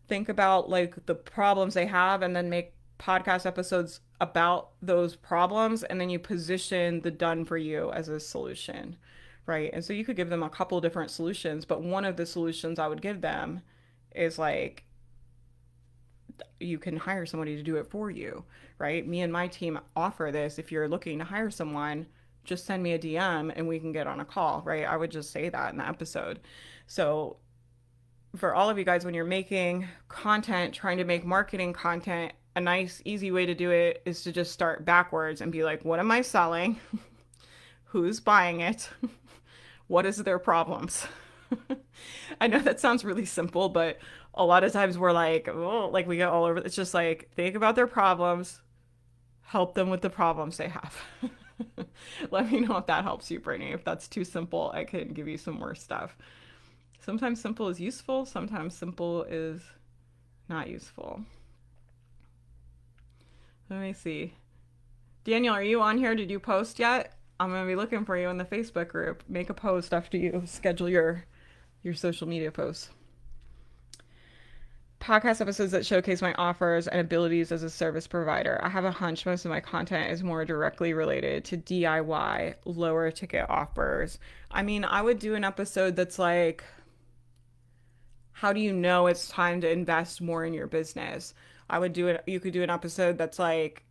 Think about like the problems they have and then make podcast episodes about those problems, and then you position the done for you as a solution, right? And so you could give them a couple different solutions, but one of the solutions I would give them is like you can hire somebody to do it for you, right? Me and my team offer this. If you're looking to hire someone, just send me a DM and we can get on a call, right? I would just say that in the episode. So for all of you guys, when you're making content, trying to make marketing content, a nice, easy way to do it is to just start backwards and be like, what am I selling? Who's buying it? What is their problems? I know that sounds really simple, but a lot of times we're like, oh, like we get all over. It's just like, think about their problems, help them with the problems they have. Let me know if that helps you, Brittany. If that's too simple, I can give you some more stuff. Sometimes simple is useful, sometimes simple is not useful. Let me see. Daniel, are you on here? Did you post yet? I'm going to be looking for you in the Facebook group. Make a post after you schedule your social media posts. Podcast episodes that showcase my offers and abilities as a service provider. I have a hunch most of my content is more directly related to DIY, lower ticket offers. I mean, I would do an episode that's like, how do you know it's time to invest more in your business? I would do it. You could do an episode that's like,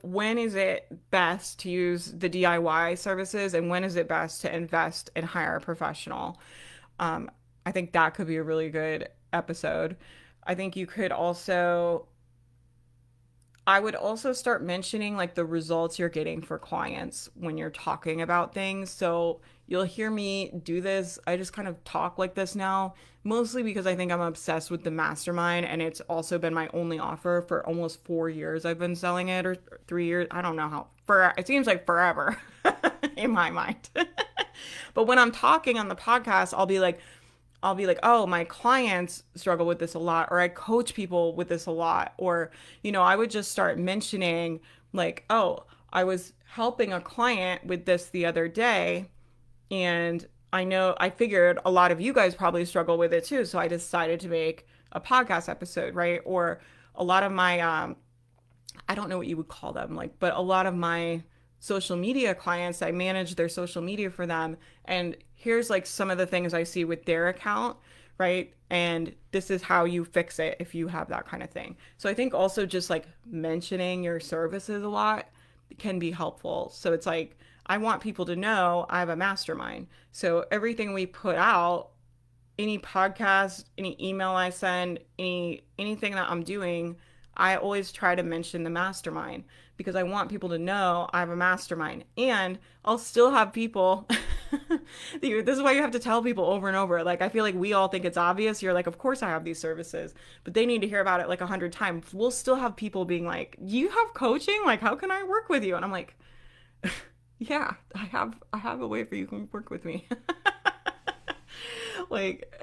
when is it best to use the DIY services and when is it best to invest and hire a professional? I think that could be a really good episode. I think you could also, I would also start mentioning like the results you're getting for clients when you're talking about things. So you'll hear me do this. I just kind of talk like this now, mostly because I think I'm obsessed with the Mastermind, and it's also been my only offer for almost 4 years. I've been selling it, or 3 years. I don't know how. It seems like forever in my mind. But when I'm talking on the podcast, I'll be like, oh, my clients struggle with this a lot, or I coach people with this a lot. Or, I would just start mentioning like, oh, I was helping a client with this the other day. And I figured a lot of you guys probably struggle with it too. So I decided to make a podcast episode, right? Or a lot of my, I don't know what you would call them, like, but a lot of my social media clients, I manage their social media for them. And here's like some of the things I see with their account, right? And this is how you fix it if you have that kind of thing. So I think also just like mentioning your services a lot can be helpful. So it's like, I want people to know I have a mastermind. So everything we put out, any podcast, any email I send, anything that I'm doing, I always try to mention the mastermind because I want people to know I have a mastermind. And I'll still have people this is why you have to tell people over and over. Like, I feel like we all think it's obvious. You're like, of course I have these services, but they need to hear about it like 100 times. We'll still have people being like, you have coaching? Like, how can I work with you? And I'm like, yeah, I have a way for you to work with me. Like,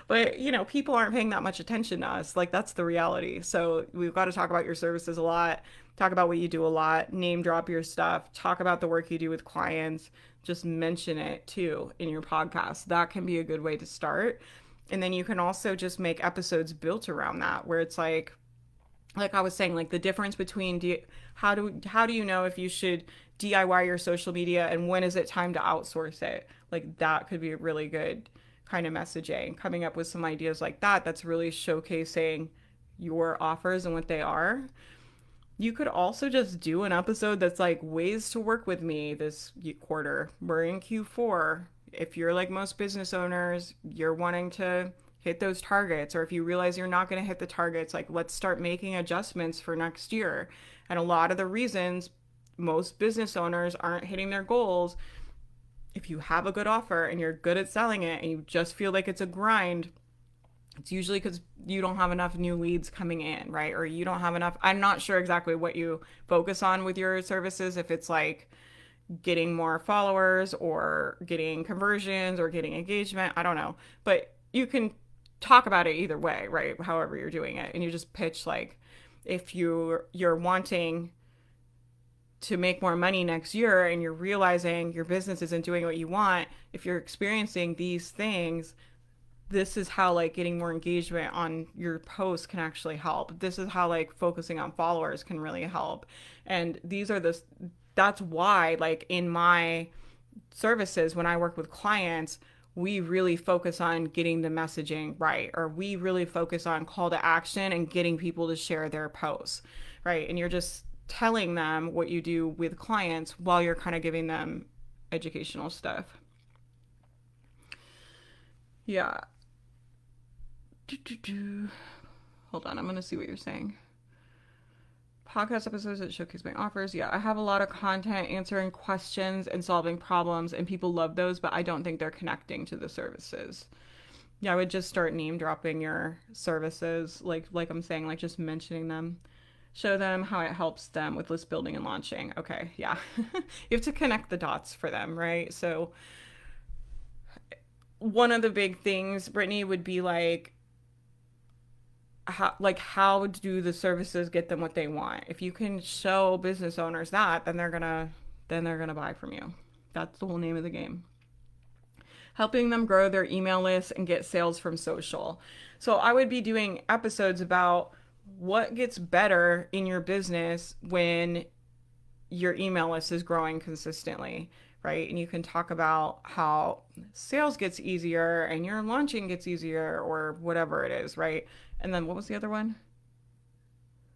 but people aren't paying that much attention to us. Like, that's the reality. So we've got to talk about your services a lot, talk about what you do a lot, name drop your stuff, talk about the work you do with clients, just mention it too in your podcast. That can be a good way to start. And then you can also just make episodes built around that, where it's like I was saying, like the difference between how do you know if you should DIY your social media and when is it time to outsource it? Like, that could be a really good kind of messaging, coming up with some ideas like that. That's really showcasing your offers and what they are. You could also just do an episode that's like ways to work with me this quarter. We're in Q4. If you're like most business owners, you're wanting to hit those targets, or if you realize you're not going to hit the targets, like, let's start making adjustments for next year. And a lot of the reasons most business owners aren't hitting their goals. If you have a good offer and you're good at selling it and you just feel like it's a grind, it's usually because you don't have enough new leads coming in, right? Or you don't have enough. I'm not sure exactly what you focus on with your services, if it's like getting more followers or getting conversions or getting engagement. I don't know. But you can talk about it either way, right? However you're doing it. And you just pitch like, if you're wanting to make more money next year and you're realizing your business isn't doing what you want, if you're experiencing these things, this is how like getting more engagement on your posts can actually help. This is how like focusing on followers can really help. And that's why like in my services, when I work with clients, we really focus on getting the messaging right, or we really focus on call to action and getting people to share their posts, right? And you're just telling them what you do with clients while you're kind of giving them educational stuff. Yeah. Hold on, I'm going to see what you're saying. Podcast episodes that showcase my offers. Yeah, I have a lot of content answering questions and solving problems, and people love those, but I don't think they're connecting to the services. Yeah, I would just start name dropping your services, like I'm saying, like just mentioning them. Show them how it helps them with list building and launching. Okay, yeah. You have to connect the dots for them, right? So one of the big things, Brittany, would be like, how do the services get them what they want? If you can show business owners that, then they're gonna buy from you. That's the whole name of the game. Helping them grow their email list and get sales from social. So I would be doing episodes about what gets better in your business when your email list is growing consistently, right? And you can talk about how sales gets easier and your launching gets easier or whatever it is, right? And then what was the other one?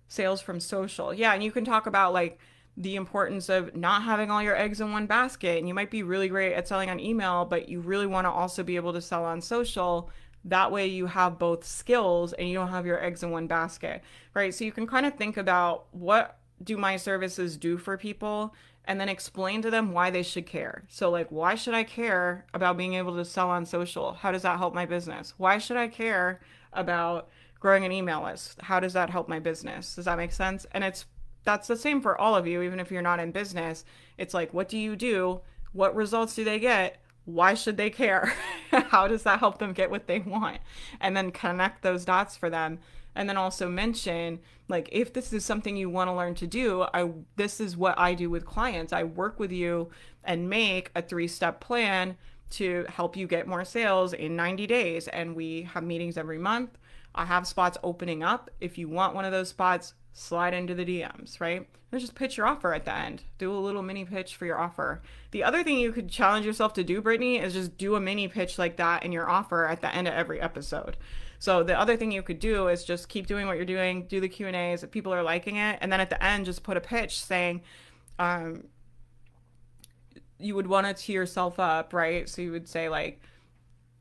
Sales from social. Yeah, and you can talk about like the importance of not having all your eggs in one basket. And you might be really great at selling on email, but you really want to also be able to sell on social. That way you have both skills and you don't have your eggs in one basket, right? So you can kind of think about, what do my services do for people? And then explain to them why they should care. So like, why should I care about being able to sell on social? How does that help my business? Why should I care about growing an email list? How does that help my business? Does that make sense? And that's the same for all of you, even if you're not in business. It's like, what do you do? What results do they get? Why should they care? How does that help them get what they want? And then connect those dots for them. And then also mention, like, if this is something you want to learn to do, this is what I do with clients. I work with you and make a 3-step plan to help you get more sales in 90 days. And we have meetings every month. I have spots opening up. If you want one of those spots, slide into the DMs, right? And just pitch your offer at the end. Do a little mini pitch for your offer. The other thing you could challenge yourself to do, Brittany, is just do a mini pitch like that in your offer at the end of every episode. So the other thing you could do is just keep doing what you're doing, do the Q&As if people are liking it, and then at the end just put a pitch saying, you would want to tee yourself up, right? So you would say like,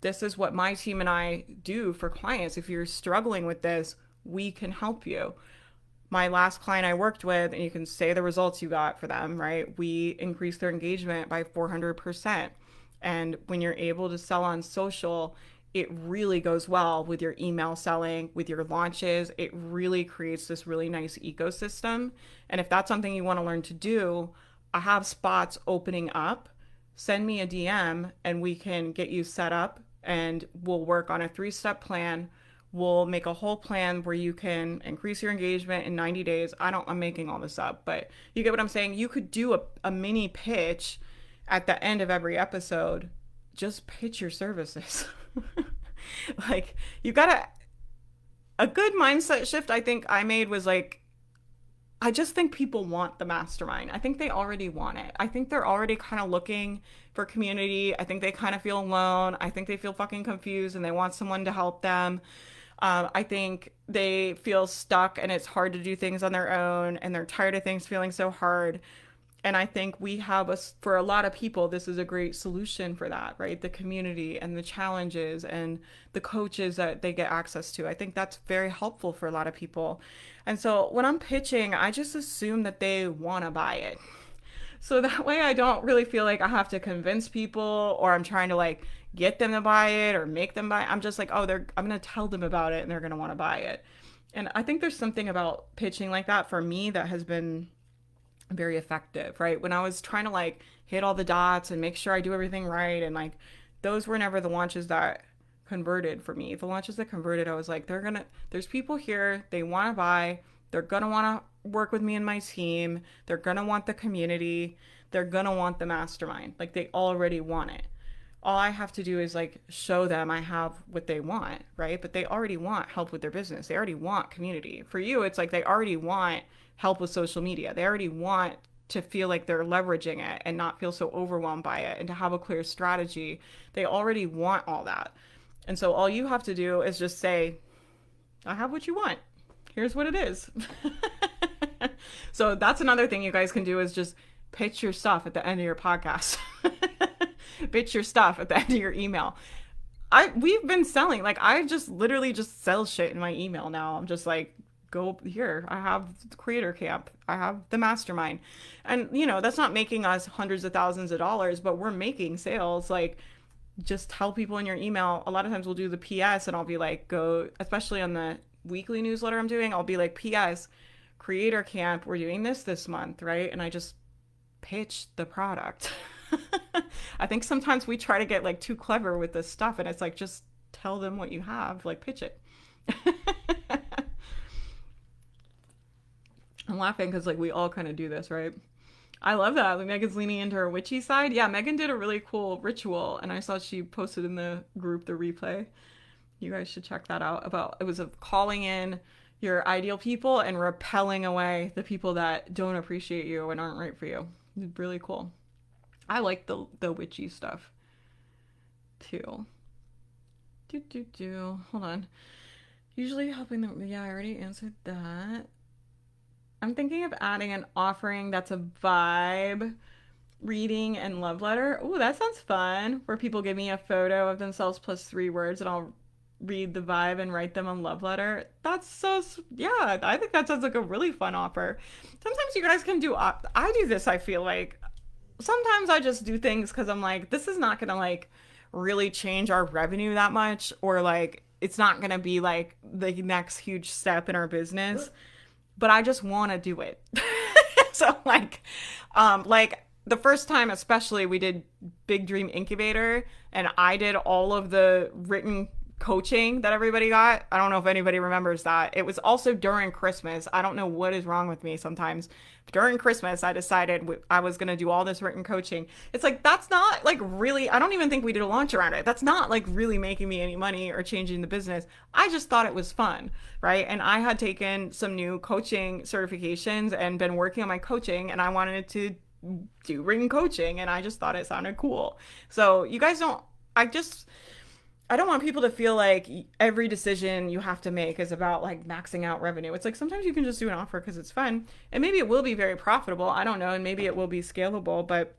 this is what my team and I do for clients. If you're struggling with this, we can help you. My last client I worked with, and you can say the results you got for them, right? We increased their engagement by 400%. And when you're able to sell on social, it really goes well with your email selling, with your launches. It really creates this really nice ecosystem. And if that's something you want to learn to do, I have spots opening up. Send me a DM and we can get you set up, and we'll work on a 3-step plan. We'll make a whole plan where you can increase your engagement in 90 days. I'm making all this up, but you get what I'm saying? You could do a mini pitch at the end of every episode. Just pitch your services. Like, you gotta, a good mindset shift I think I made was like, I just think people want the mastermind. I think they already want it. I think they're already kind of looking for community. I think they kind of feel alone. I think they feel fucking confused and they want someone to help them. I think they feel stuck and it's hard to do things on their own and they're tired of things feeling so hard. And I think for a lot of people, this is a great solution for that, right? The community and the challenges and the coaches that they get access to. I think that's very helpful for a lot of people. And so when I'm pitching, I just assume that they want to buy it. So that way I don't really feel like I have to convince people or I'm trying to like get them to buy it or make them buy it. I'm just like, oh, I'm going to tell them about it and they're going to want to buy it. And I think there's something about pitching like that for me that has been very effective, right? When I was trying to like hit all the dots and make sure I do everything right, and like those were never the launches that converted for me. The launches that converted, I was like, there's people here, they want to buy, they're gonna want to work with me and my team, they're gonna want the community, they're gonna want the mastermind. Like they already want it. All I have to do is like show them I have what they want, right? But they already want help with their business. They already want community. For you, it's like they already want help with social media. They already want to feel like they're leveraging it and not feel so overwhelmed by it and to have a clear strategy. They already want all that. And so all you have to do is just say, I have what you want. Here's what it is. So that's another thing you guys can do is just pitch your stuff at the end of your podcast. Pitch your stuff at the end of your email. We've been selling, like I just literally just sell shit in my email now. I'm just like, go here. I have creator camp. I have the mastermind. And you know, that's not making us hundreds of thousands of dollars, but we're making sales. Like just tell people in your email. A lot of times we'll do the PS and I'll be like, go, especially on the weekly newsletter I'm doing, I'll be like, PS, creator camp, we're doing this month, right? And I just pitch the product. I think sometimes we try to get like too clever with this stuff and it's like, just tell them what you have, like pitch it. I'm laughing because like we all kind of do this, right? I love that. Like Megan's leaning into her witchy side. Yeah, Megan did a really cool ritual and I saw she posted in the group the replay. You guys should check that out. About it was of calling in your ideal people and repelling away the people that don't appreciate you and aren't right for you. It's really cool. I like the witchy stuff too. Hold on. Usually helping them. Yeah, I already answered that. I'm thinking of adding an offering that's a vibe reading and love letter. Oh, that sounds fun. Where people give me a photo of themselves plus 3 words and I'll read the vibe and write them a love letter. That's so, yeah, I think that sounds like a really fun offer. Sometimes you guys can do, I do this, I feel like. Sometimes I just do things because I'm like, this is not going to like really change our revenue that much, or like, it's not going to be like the next huge step in our business, but I just want to do it. So like the first time, especially we did Big Dream Incubator and I did all of the written coaching that everybody got. I don't know if anybody remembers that. It was also during Christmas. I don't know what is wrong with me sometimes. During Christmas, I decided I was going to do all this written coaching. It's like, that's not like really, I don't even think we did a launch around it. That's not like really making me any money or changing the business. I just thought it was fun, right? And I had taken some new coaching certifications and been working on my coaching and I wanted to do written coaching and I just thought it sounded cool. So you guys don't, I don't want people to feel like every decision you have to make is about like maxing out revenue. It's like sometimes you can just do an offer because it's fun and maybe it will be very profitable. I don't know. And maybe it will be scalable. But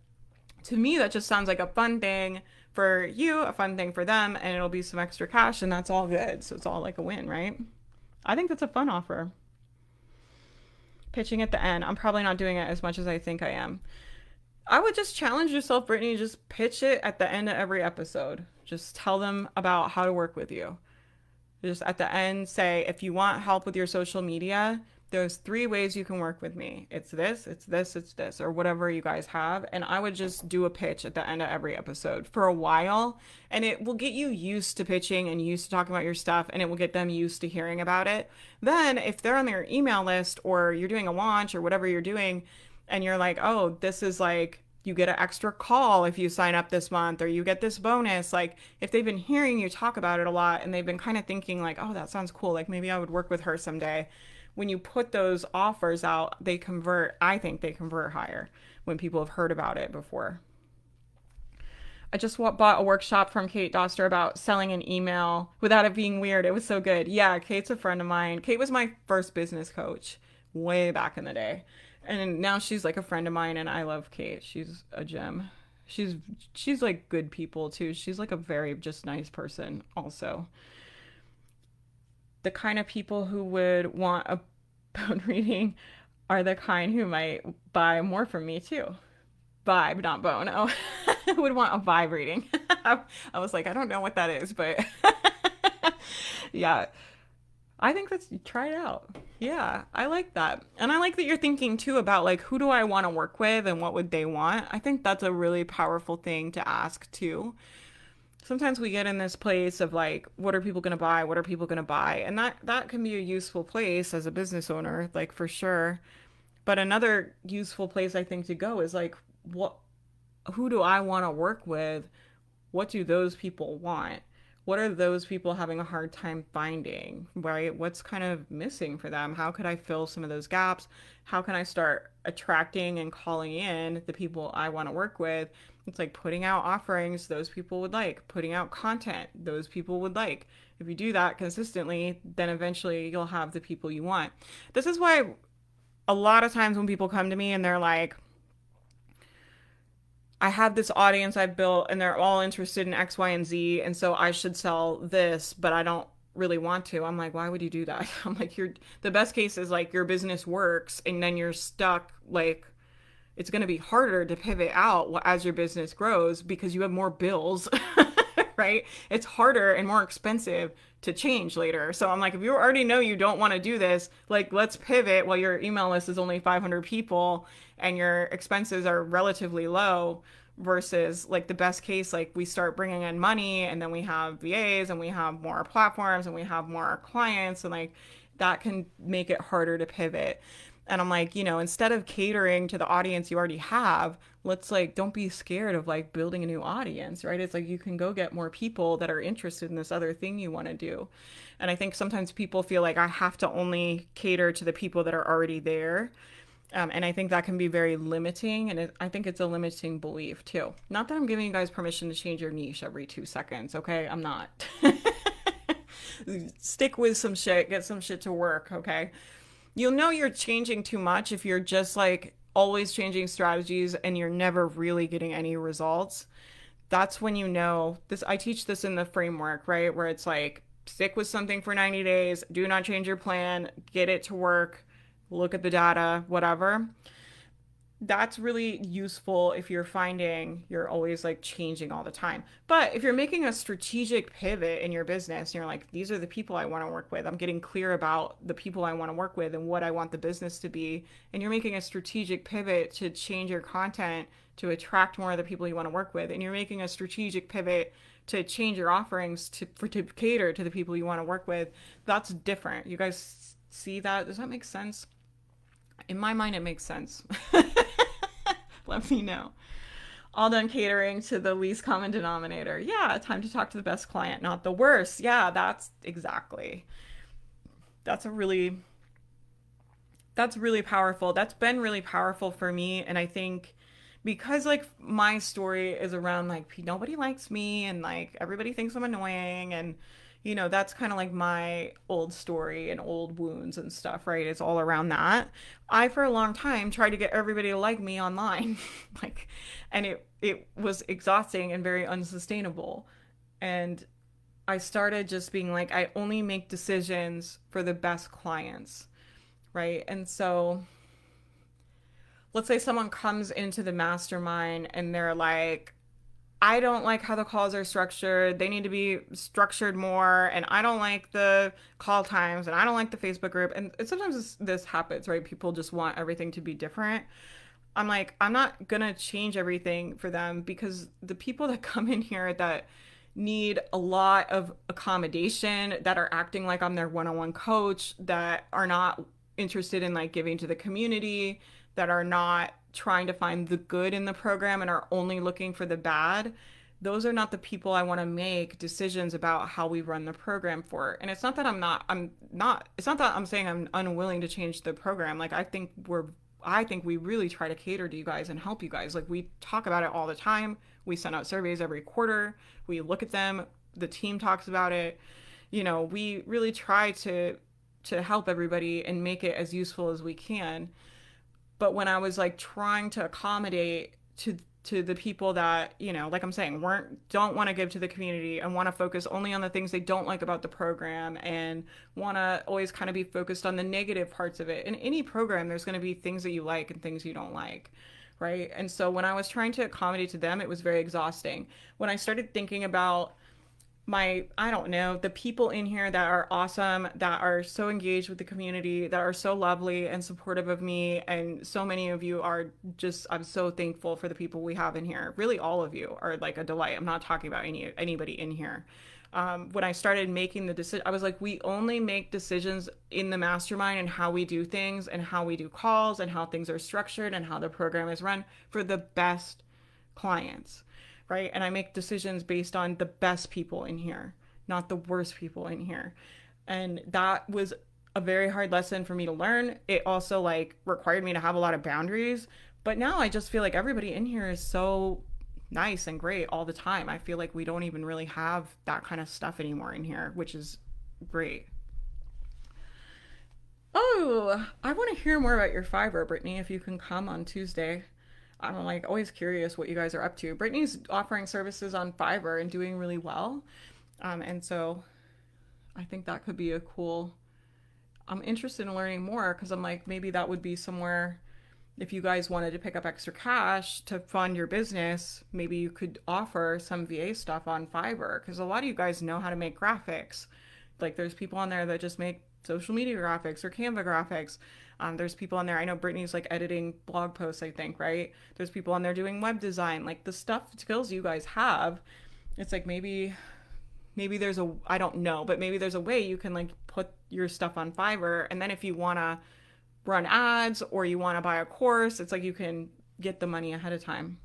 to me, that just sounds like a fun thing for you, a fun thing for them, and it'll be some extra cash and that's all good. So it's all like a win, right? I think that's a fun offer. Pitching at the end. I'm probably not doing it as much as I think I am. I would just challenge yourself, Brittany, just pitch it at the end of every episode. Just tell them about how to work with you. Just at the end, say, if you want help with your social media, there's 3 ways you can work with me. It's this, it's this, it's this, or whatever you guys have. And I would just do a pitch at the end of every episode for a while. And it will get you used to pitching and used to talking about your stuff. And it will get them used to hearing about it. Then if they're on their email list or you're doing a launch or whatever you're doing, and you're like, oh, this is like, you get an extra call if you sign up this month, or you get this bonus. Like if they've been hearing you talk about it a lot and they've been kind of thinking like, oh, that sounds cool. Like maybe I would work with her someday. When you put those offers out, they convert. I think they convert higher when people have heard about it before. I just bought a workshop from Kate Doster about selling an email without it being weird. It was so good. Yeah, Kate's a friend of mine. Kate was my first business coach way back in the day. And now she's like a friend of mine and I love Kate. She's a gem. She's like good people too. She's like a very just nice person also. The kind of people who would want a phone reading are the kind who might buy more from me too. Vibe, not bone. Oh, I would want a vibe reading. I was like, I don't know what that is, but yeah, I think that's try it out. Yeah, I like that. And I like that you're thinking too about like who do I want to work with and what would they want? I think that's a really powerful thing to ask too. Sometimes we get in this place of like what are people going to buy? What are people going to buy? And that can be a useful place as a business owner, like for sure. But another useful place I think to go is like what who do I want to work with? What do those people want? What are those people having a hard time finding, right? What's kind of missing for them? How could I fill some of those gaps? How can I start attracting and calling in the people I want to work with? It's like putting out offerings those people would like, putting out content those people would like. If you do that consistently, then eventually you'll have the people you want. This is why a lot of times when people come to me and they're like, I have this audience I've built and they're all interested in X, Y, and Z. And so I should sell this, but I don't really want to. I'm like, why would you do that? I'm like, the best case is like your business works and then you're stuck. Like, it's going to be harder to pivot out as your business grows because you have more bills, right? It's harder and more expensive to change later. So I'm like, if you already know you don't want to do this, like, let's pivot while your email list is only 500 people and your expenses are relatively low versus like the best case, like we start bringing in money and then we have VAs and we have more platforms and we have more clients and like that can make it harder to pivot. And I'm like, instead of catering to the audience you already have, let's like, don't be scared of like building a new audience, right? It's like you can go get more people that are interested in this other thing you want to do. And I think sometimes people feel like I have to only cater to the people that are already there. And I think that can be very limiting. And I think it's a limiting belief too. Not that I'm giving you guys permission to change your niche every 2 seconds, okay? I'm not. Stick with some shit, get some shit to work, okay? You'll know you're changing too much if you're just like always changing strategies and you're never really getting any results. That's when you know this. I teach this in the framework, right? Where it's like stick with something for 90 days, do not change your plan, get it to work, look at the data, whatever. That's really useful if you're finding you're always like changing all the time. But if you're making a strategic pivot in your business and you're like, these are the people I want to work with, I'm getting clear about the people I want to work with and what I want the business to be, and you're making a strategic pivot to change your content to attract more of the people you want to work with, and you're making a strategic pivot to change your offerings to cater to the people you want to work with, that's different. You guys see that? Does that make sense? In my mind, it makes sense. Let me know. All done catering to the least common denominator. Yeah, time to talk to the best client, not the worst. Yeah, that's exactly. That's really powerful. That's been really powerful for me. And I think because like my story is around like nobody likes me and like everybody thinks I'm annoying and that's kind of like my old story and old wounds and stuff, right? It's all around that. I, for a long time, tried to get everybody to like me online. like, and it was exhausting and very unsustainable. And I started just being like, I only make decisions for the best clients, right? And so let's say someone comes into the mastermind and they're like, I don't like how the calls are structured. They need to be structured more. And I don't like the call times. And I don't like the Facebook group. And sometimes this happens, right? People just want everything to be different. I'm like, I'm not going to change everything for them because the people that come in here that need a lot of accommodation, that are acting like I'm their one-on-one coach, that are not interested in like giving to the community, that are not trying to find the good in the program and are only looking for the bad, those are not the people I want to make decisions about how we run the program for. And it's not that it's not that I'm saying I'm unwilling to change the program. Like I think we really try to cater to you guys and help you guys. Like we talk about it all the time. We send out surveys every quarter. We look at them. The team talks about it. We really try to help everybody and make it as useful as we can. But when I was like trying to accommodate to the people that, like I'm saying, don't want to give to the community and want to focus only on the things they don't like about the program and want to always kind of be focused on the negative parts of it. In any program, there's going to be things that you like and things you don't like, right? And so when I was trying to accommodate to them, it was very exhausting. When I started thinking about I don't know, the people in here that are awesome, that are so engaged with the community, that are so lovely and supportive of me. And so many of you are just, I'm so thankful for the people we have in here. Really, all of you are like a delight. I'm not talking about anybody in here. When I started making the decision, I was like, we only make decisions in the mastermind and how we do things and how we do calls and how things are structured and how the program is run for the best clients, right? And I make decisions based on the best people in here, not the worst people in here. And that was a very hard lesson for me to learn. It also like required me to have a lot of boundaries. But now I just feel like everybody in here is so nice and great all the time. I feel like we don't even really have that kind of stuff anymore in here, which is great. Oh, I want to hear more about your Fiverr, Brittany, if you can come on Tuesday. I'm like always curious what you guys are up to. Brittany's offering services on Fiverr and doing really well. And so I think that could be a cool. I'm interested in learning more because I'm like, maybe that would be somewhere if you guys wanted to pick up extra cash to fund your business, maybe you could offer some VA stuff on Fiverr because a lot of you guys know how to make graphics. Like there's people on there that just make social media graphics or Canva graphics. There's people on there. I know Brittany's like editing blog posts, I think, right? There's people on there doing web design, like the stuff skills you guys have. It's like maybe there's a I don't know, but maybe there's a way you can like put your stuff on Fiverr, and then if you want to run ads or you want to buy a course, it's like you can get the money ahead of time.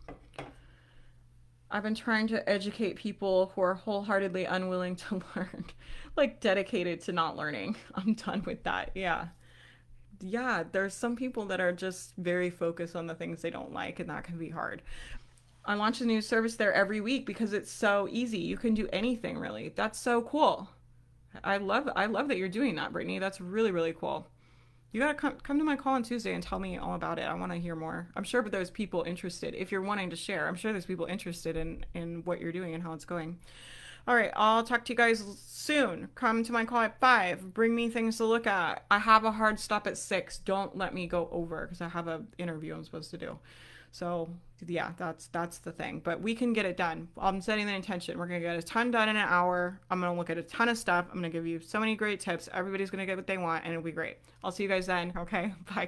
I've been trying to educate people who are wholeheartedly unwilling to learn, like dedicated to not learning. I'm done with that. Yeah. Yeah, there's some people that are just very focused on the things they don't like, and that can be hard. I launch a new service there every week because it's so easy. You can do anything really. That's so cool. I love that you're doing that, Brittany. That's really, really cool. You gotta come to my call on Tuesday and tell me all about it. I want to hear more. I'm sure there's people interested. If you're wanting to share, I'm sure there's people interested in what you're doing and how it's going. All right, I'll talk to you guys soon. Come to my call at 5. Bring me things to look at. I have a hard stop at 6. Don't let me go over because I have an interview I'm supposed to do. So yeah, that's the thing. But we can get it done. I'm setting the intention. We're gonna get a ton done in an hour. I'm gonna look at a ton of stuff. I'm gonna give you so many great tips. Everybody's gonna get what they want, and it'll be great. I'll see you guys then. Okay, bye.